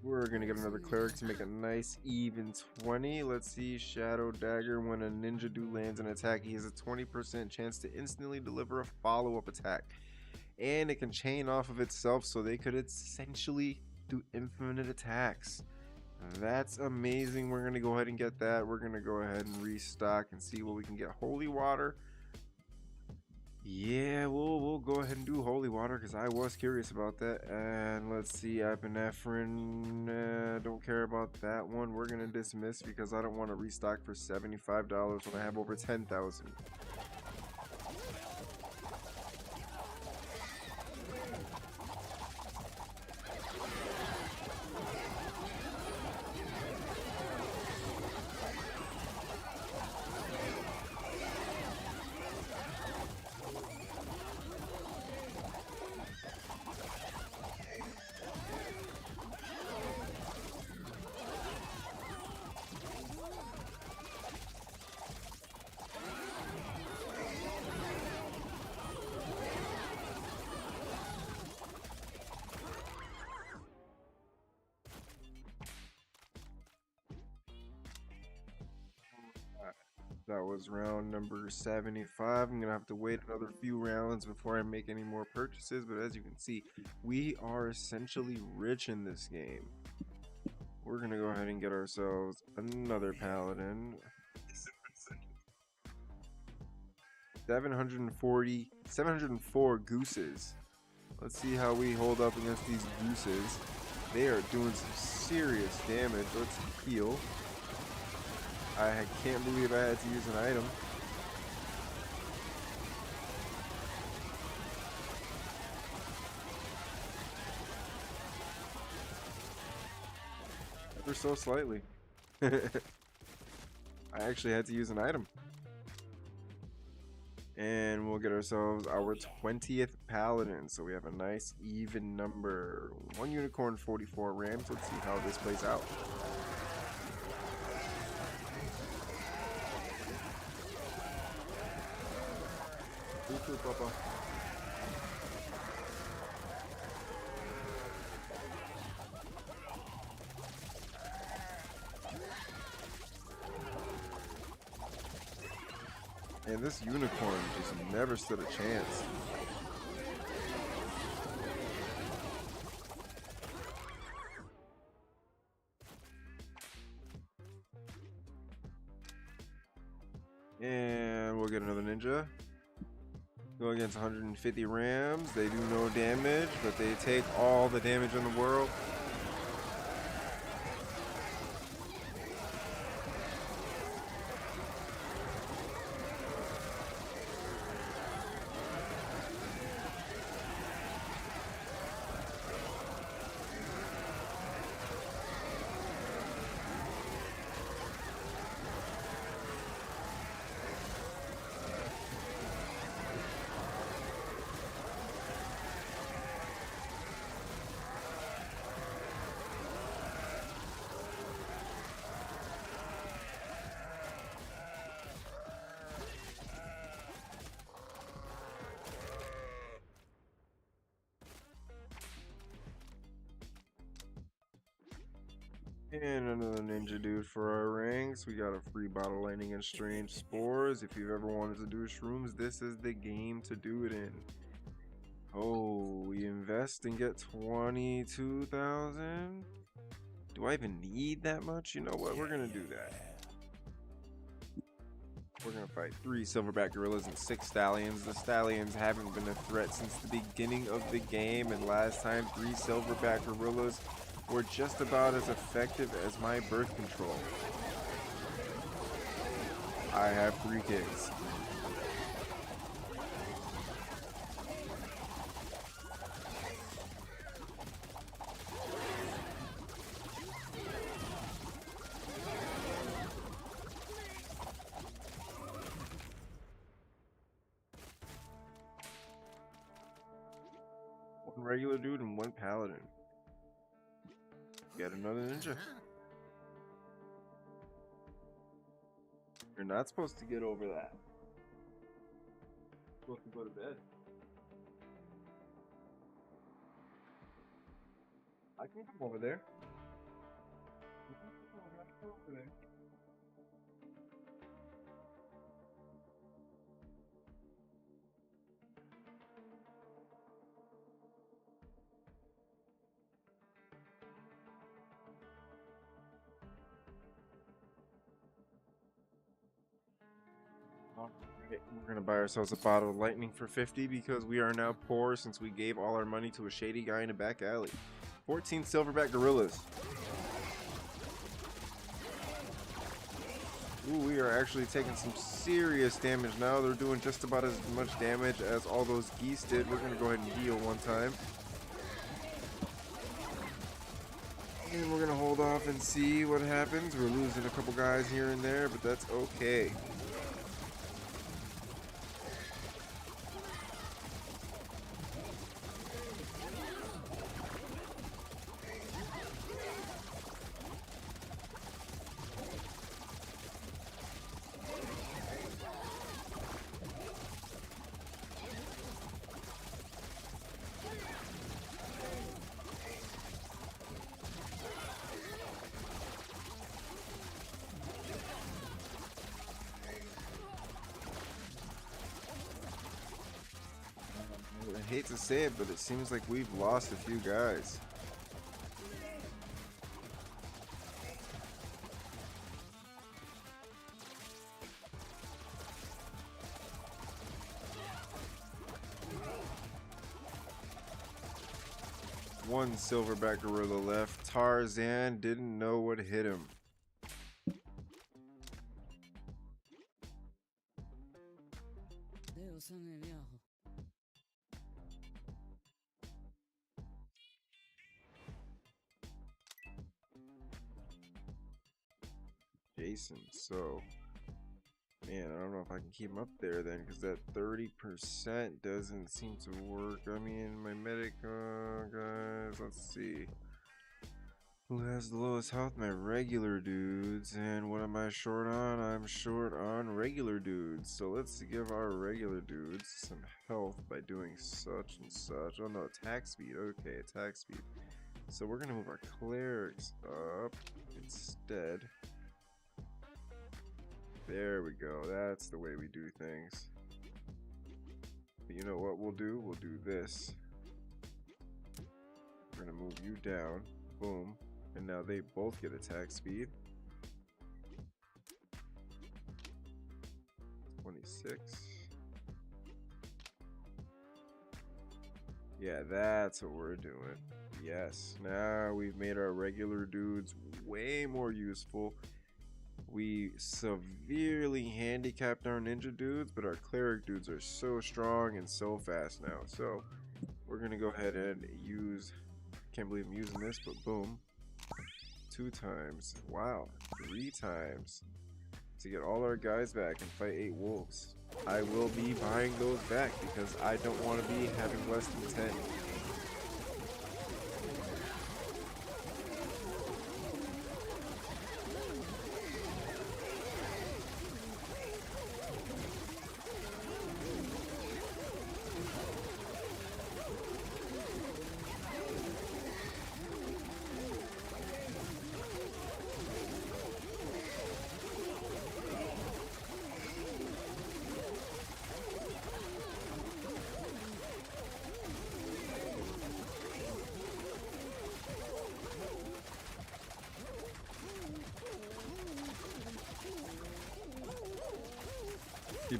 We're gonna get another cleric to make a nice even 20. Let's see, Shadow Dagger. When a ninja dude lands an attack, he has a 20% chance to instantly deliver a follow-up attack. And it can chain off of itself, so they could essentially do infinite attacks. That's amazing. We're gonna go ahead and get that. We're gonna go ahead and restock and see what we can get. Holy water. Yeah, we'll go ahead and do holy water because I was curious about that. And let's see, epinephrine. Don't care about that one. We're gonna dismiss because I don't want to restock for $75 when I have over 10,000. That was round number 75. I'm gonna have to wait another few rounds before I make any more purchases, but as you can see, we are essentially rich in this game. We're gonna go ahead and get ourselves another paladin. 704 gooses. Let's see how we hold up against these gooses. They are doing some serious damage. Let's heal. I can't believe I had to use an item. Ever so slightly. I actually had to use an item. And we'll get ourselves our 20th paladin. So we have a nice even number. 1 unicorn, 44 rams. Let's see how this plays out. Papa. And this unicorn just never stood a chance. And we'll get another ninja. Go against 150 rams. They do no damage, but they take all the damage in the world. And another ninja dude for our ranks. We got a free bottle lightning and strange spores. If you've ever wanted to do shrooms, this is the game to do it in. Oh, we invest and get 22,000. Do I even need that much? You know what? We're gonna do that. We're gonna fight 3 silverback gorillas and 6 stallions. The stallions haven't been a threat since the beginning of the game, and last time 3 silverback gorillas were just about as effective as my birth control. I have 3 kids. One regular dude and 1 paladin. Get another ninja. You're not supposed to get over that. You're supposed to go to bed. I can come over there. I can come over there. Alright, we're gonna buy ourselves a bottle of lightning for 50 because we are now poor since we gave all our money to a shady guy in a back alley. 14 silverback gorillas. Ooh, we are actually taking some serious damage now. They're doing just about as much damage as all those geese did. We're gonna go ahead and heal one time. And we're gonna hold off and see what happens. We're losing a couple guys here and there, but that's okay. I hate to say it, but it seems like we've lost a few guys. One silverback gorilla left. Tarzan didn't know what hit him. Jason, so man, I don't know if I can keep him up there then, because that 30% doesn't seem to work. I mean, my medic guys, let's see. Who has the lowest health? My regular dudes. And what am I short on? I'm short on regular dudes. So let's give our regular dudes some health by doing such and such. Oh no, attack speed. Okay, attack speed. So we're gonna move our clerics up instead. There we go. That's the way we do things. But you know what we'll do? We'll do this. We're gonna move you down. Boom. And now they both get attack speed. 26. Yeah, that's what we're doing. Yes, now we've made our regular dudes way more useful. We severely handicapped our ninja dudes, but our cleric dudes are so strong and so fast now. So we're gonna go ahead and use, can't believe I'm using this, but boom. 2 times, wow, 3 times to get all our guys back and fight 8 wolves. I will be buying those back because I don't want to be having less than 10.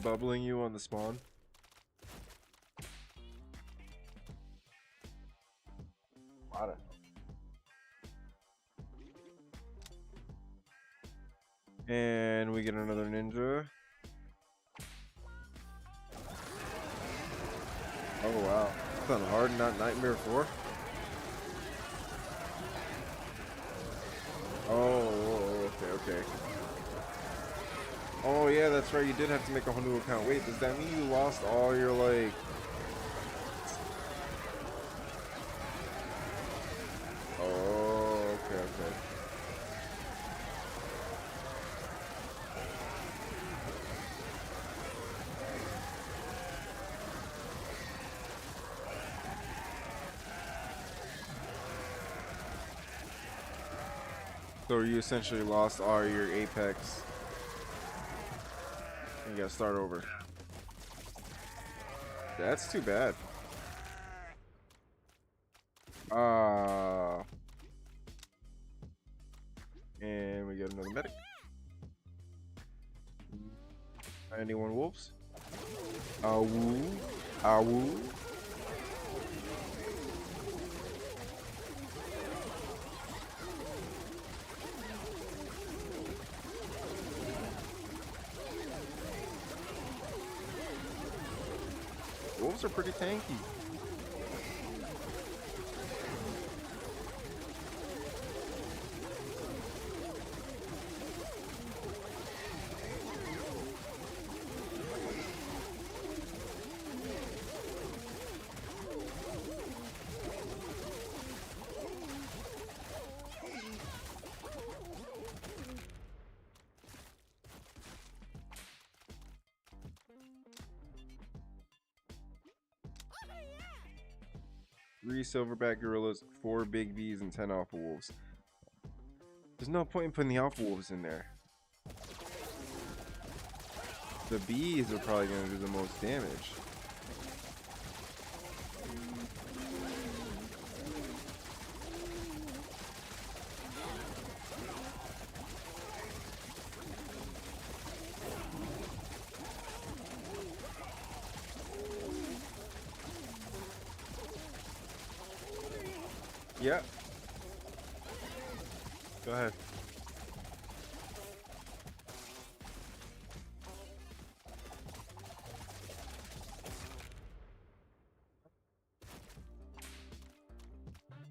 Bubbling you on the spawn. Water. And we get another ninja. Oh wow. It's on hard, not Nightmare 4. Oh, okay. Oh yeah, that's right, you did have to make a whole new account. Wait, does that mean you lost all your, like... Oh, okay. So you essentially lost all your Apex. You gotta start over. That's too bad. And we get another medic. 91 wolves. Awoo. Awoo. Wolves are pretty tanky. Three silverback gorillas, 4 big Bs, and 10 alpha wolves. There's no point in putting the alpha wolves in there. The bees are probably going to do the most damage. Yep. Go ahead.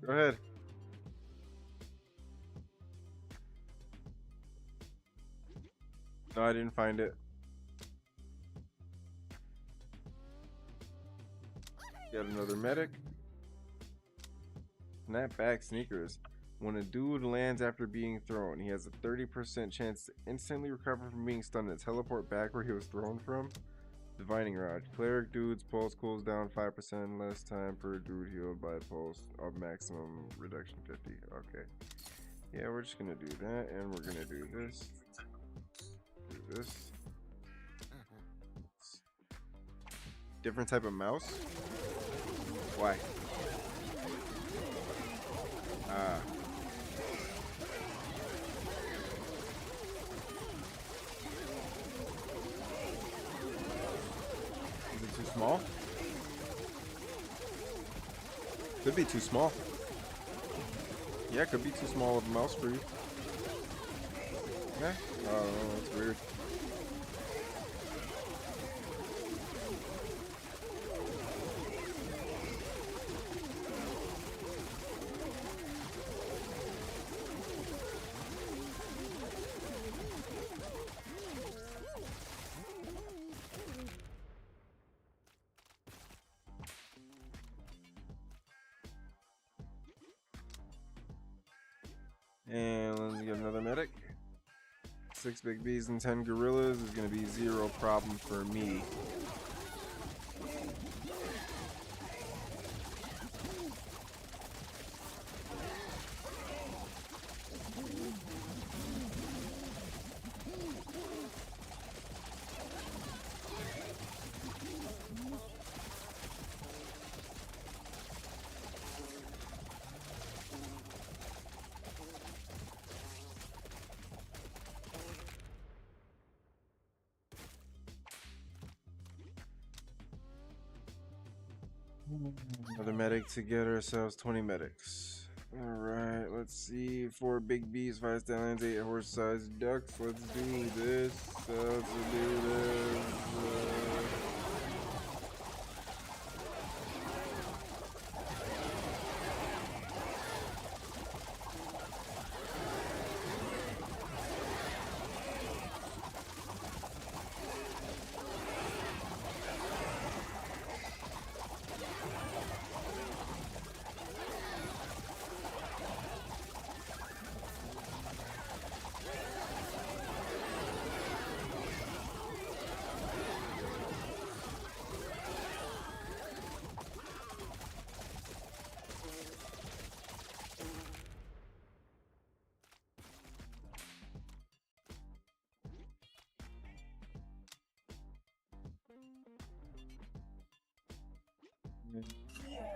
Go ahead. No, I didn't find it. Got another medic. Snapback sneakers. When a dude lands after being thrown, he has a 30% chance to instantly recover from being stunned and teleport back where he was thrown from. Divining Rod. Cleric dude's pulse cools down 5% less time per dude healed by pulse of maximum reduction 50. Okay. Yeah, we're just gonna do that, and we're gonna do this. Do this. Different type of mouse? Why? Ah. Is it too small? Could be too small. Yeah, could be too small of a mouse for you. Yeah. Oh, that's weird. And let's get another medic. 6 big bees and 10 gorillas is going to be zero problem for me. Another medic to get ourselves 20 medics. Alright, let's see. 4 big bees, 5 stallions, 8 horse-sized ducks. Let's do this. Let's do this.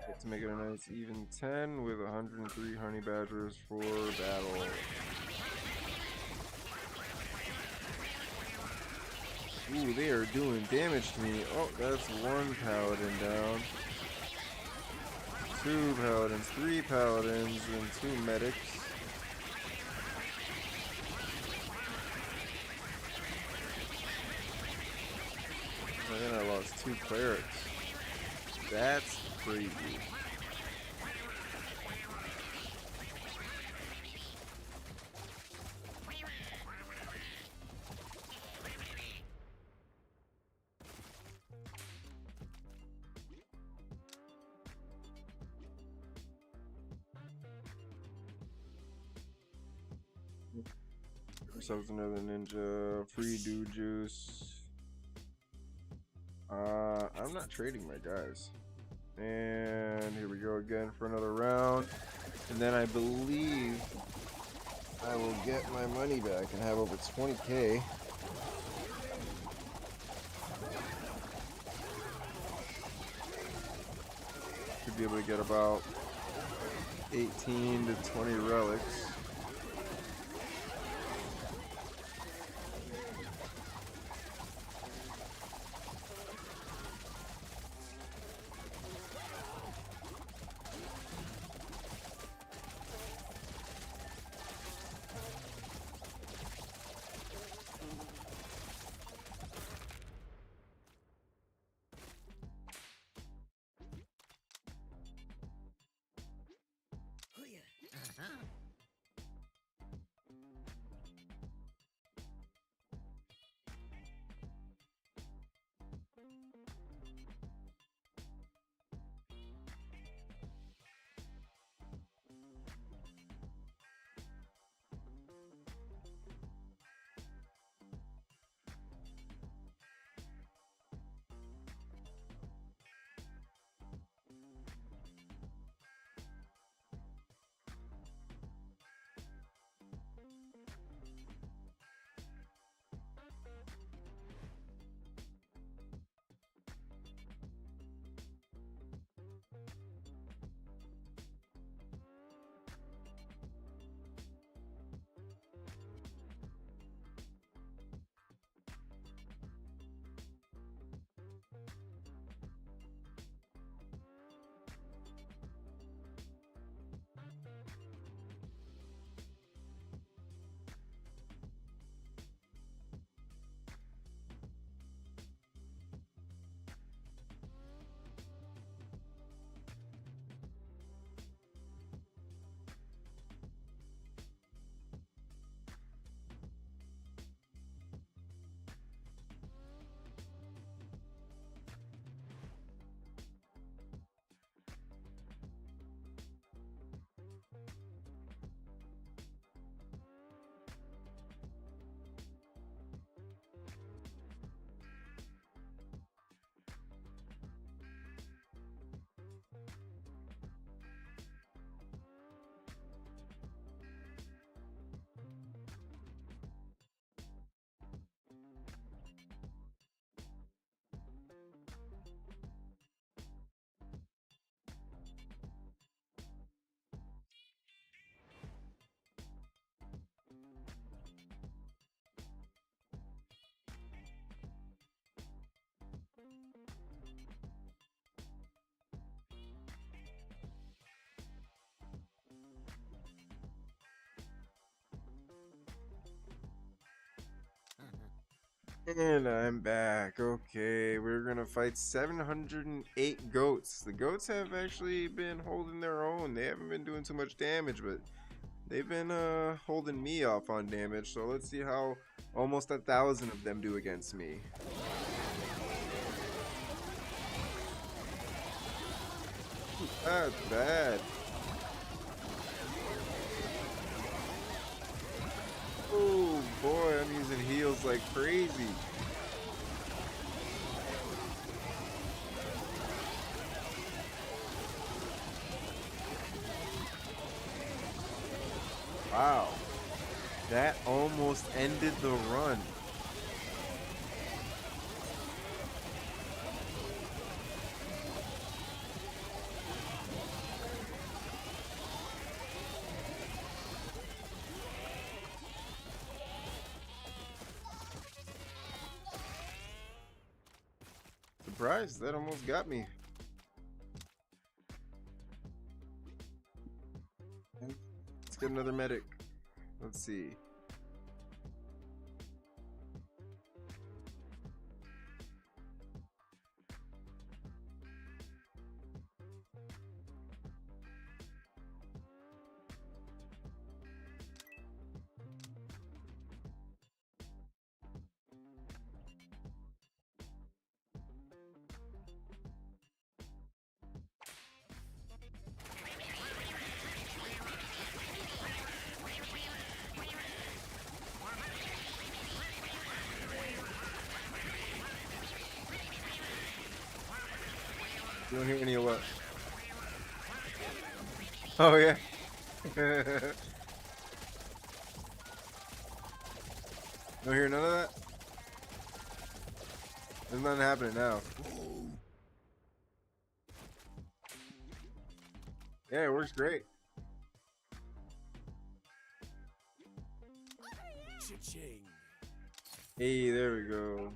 Get to make it a nice even 10 with 103 honey badgers for battle. Ooh, they are doing damage to me. Oh, that's one paladin down. 2 paladins, 3 paladins, and 2 medics. And then I lost 2 clerics. That's crazy. Ourselves another ninja, free dew juice. I'm not trading my guys. And here we go again for another round. And then I believe I will get my money back and have over 20k. Should be able to get about 18 to 20 relics. And I'm back. Okay, we're gonna fight 708 goats. The goats have actually been holding their own. They haven't been doing too much damage, but they've been holding me off on damage. So let's see how almost 1,000 of them do against me. That's bad. Oh boy, I'm using heals like crazy. Wow, that almost ended the run. surprised. That almost got me. Let's get another medic. Let's see. You don't hear any of what? Oh yeah. Don't hear none of that? There's nothing happening now. Yeah, it works great. Hey, there we go.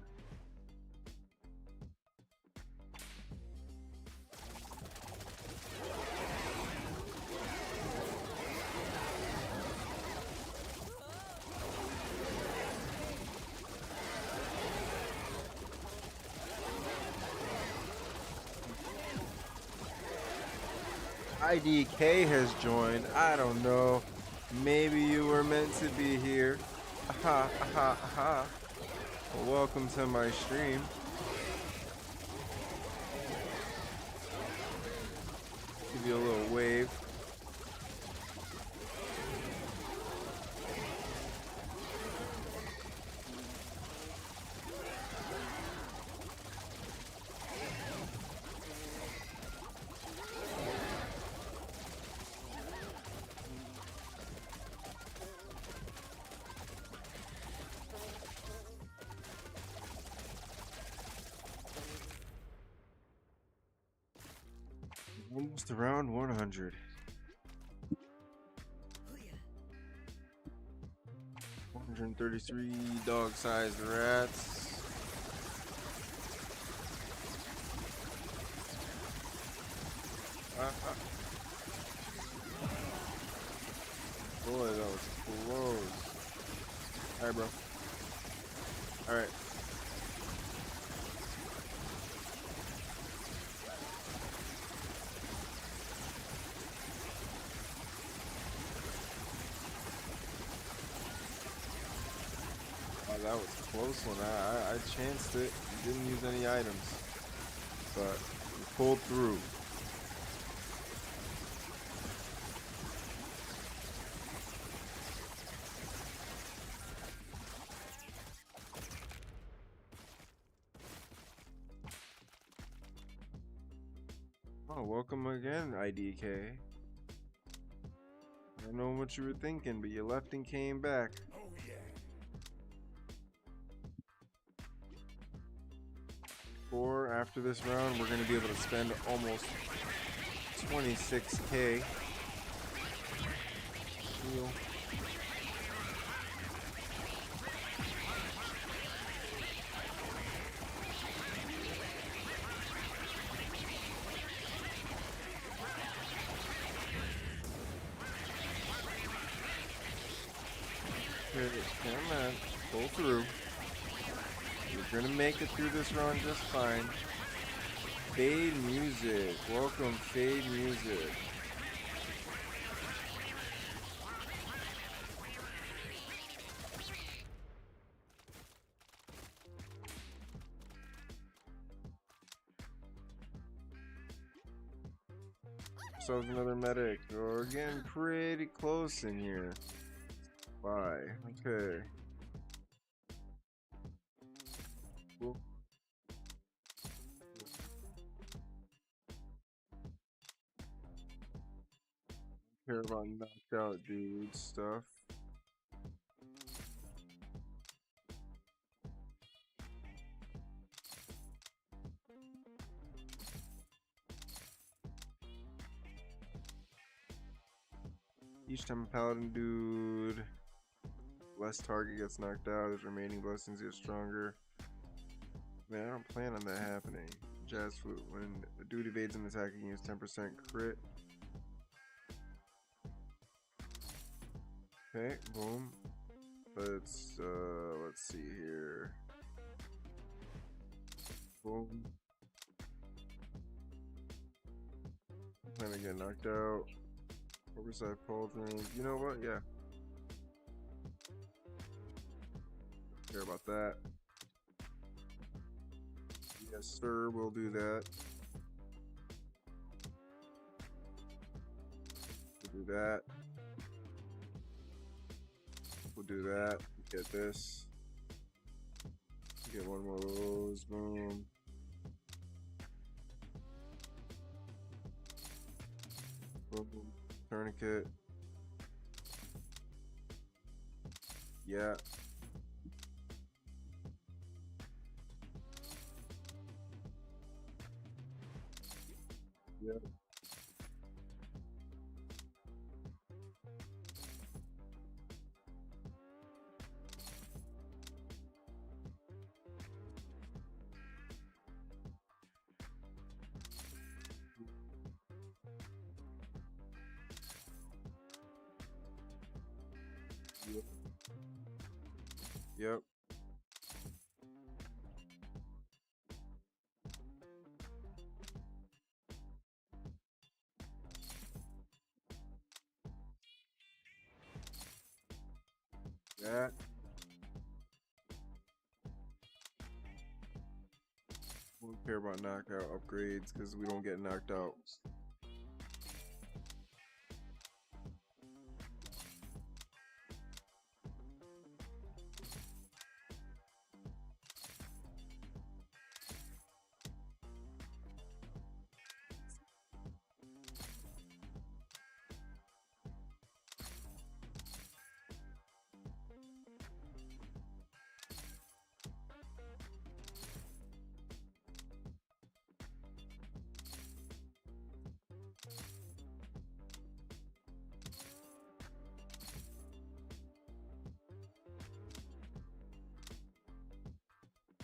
IDK has joined. I don't know. Maybe you were meant to be here. Aha, aha, aha. Well, welcome to my stream. Give you a little wave. Almost around 100. 133 dog-sized rats. Boy, that was close. Alright, bro. Alright. That was a close one. I chanced it. Didn't use any items, but we pulled through. Oh, welcome again, IDK. I don't know what you were thinking, but you left and came back. After this round, we're going to be able to spend almost 26k. Heal. Come on, pull through. You're gonna make it through this run just fine. Fade Music, welcome Fade Music. So another medic. We're getting pretty close in here. Bye. Okay. Cool. Care about knocked out dude stuff. Each time a paladin dude less target gets knocked out, his remaining blessings get stronger. Man, I don't plan on that happening. Jazz flute. When a dude evades an attack, he gains 10% crit. Okay, boom. Let's see here. Boom. Plan to get knocked out. Oversized pauldron. You know what? Yeah. Care about that. Yes, sir. We'll do that. We'll do that. We'll do that. Get this. Get one more of those. Boom. Boom. Tourniquet. Yeah. Yep. Yep. That. We don't care about knockout upgrades because we don't get knocked out.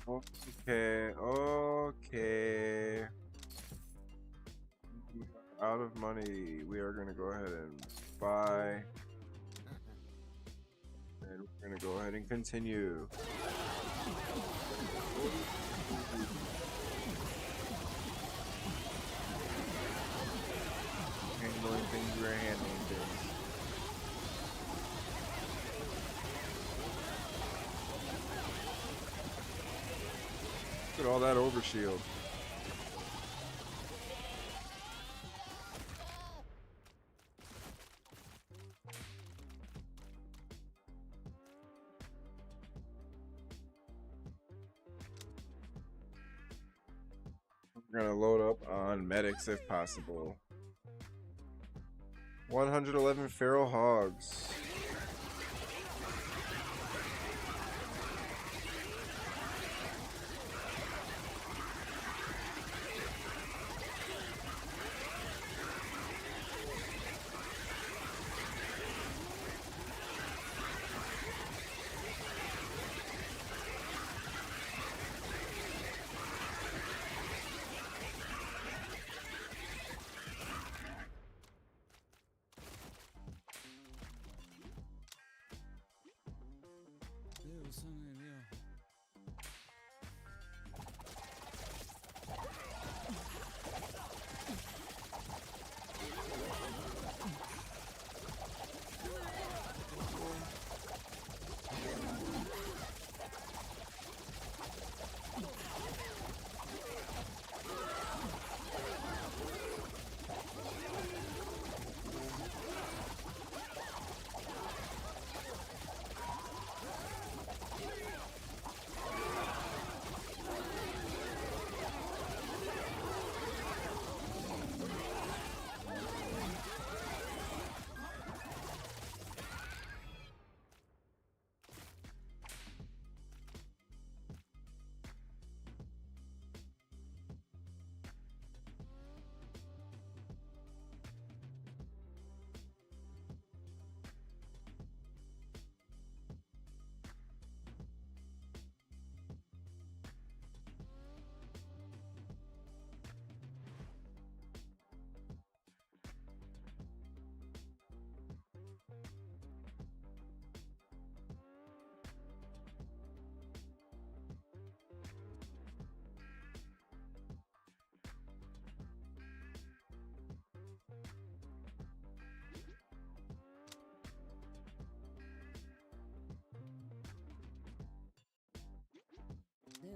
Okay, okay. We are out of money. We are gonna go ahead and buy. And we're gonna go ahead and continue. Handling things, we're handling things. Look at all that overshield. We're gonna load up on medics if possible. 111 feral hogs.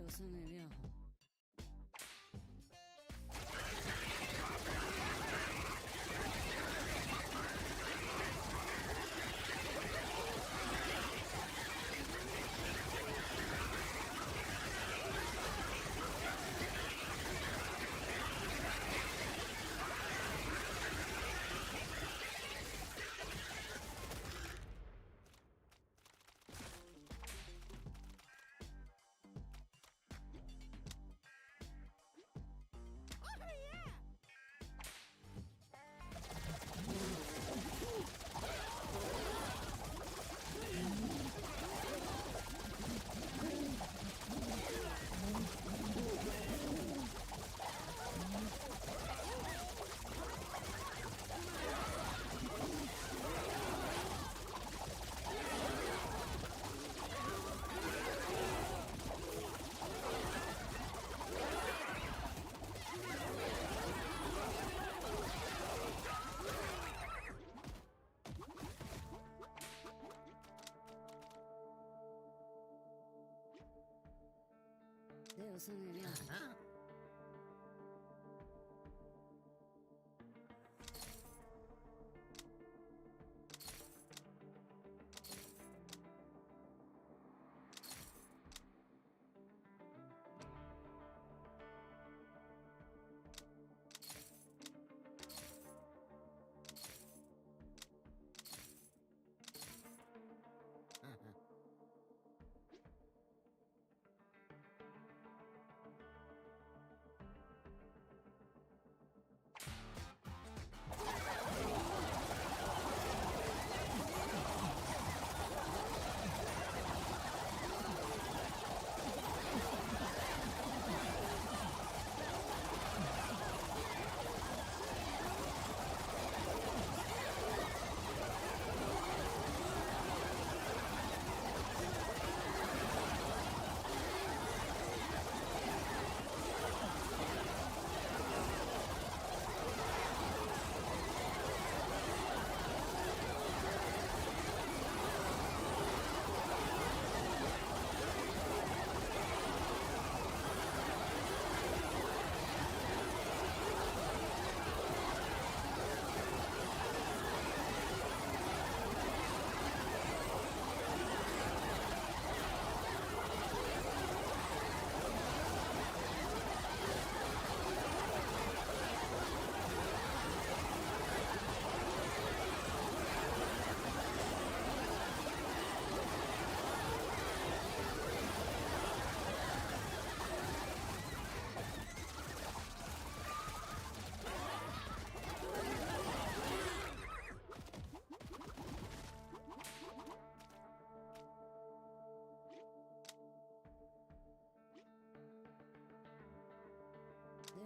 Eso no es viejo. Eso no es viejo.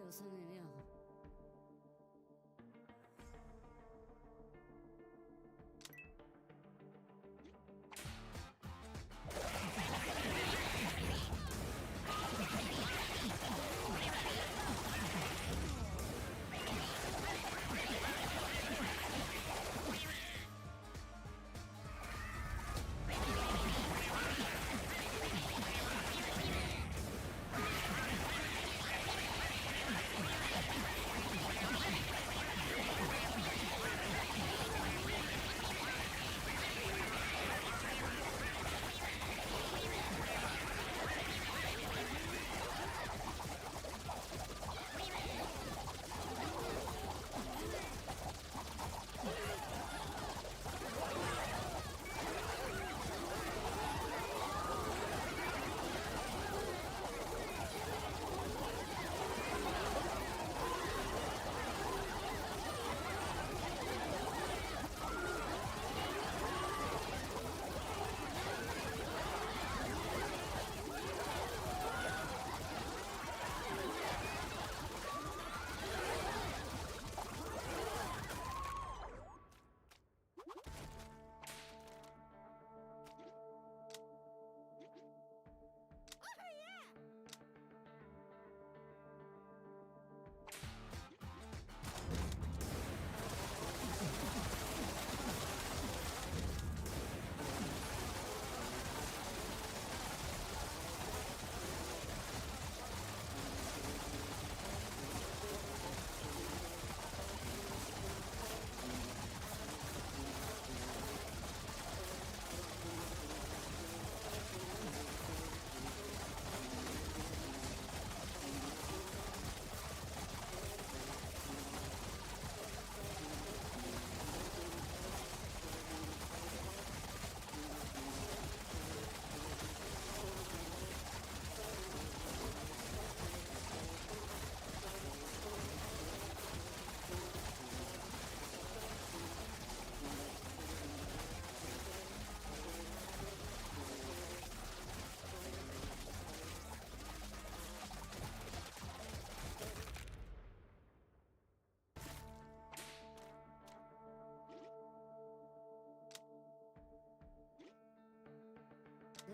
Eso no es viejo.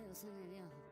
有生能量。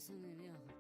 Deus,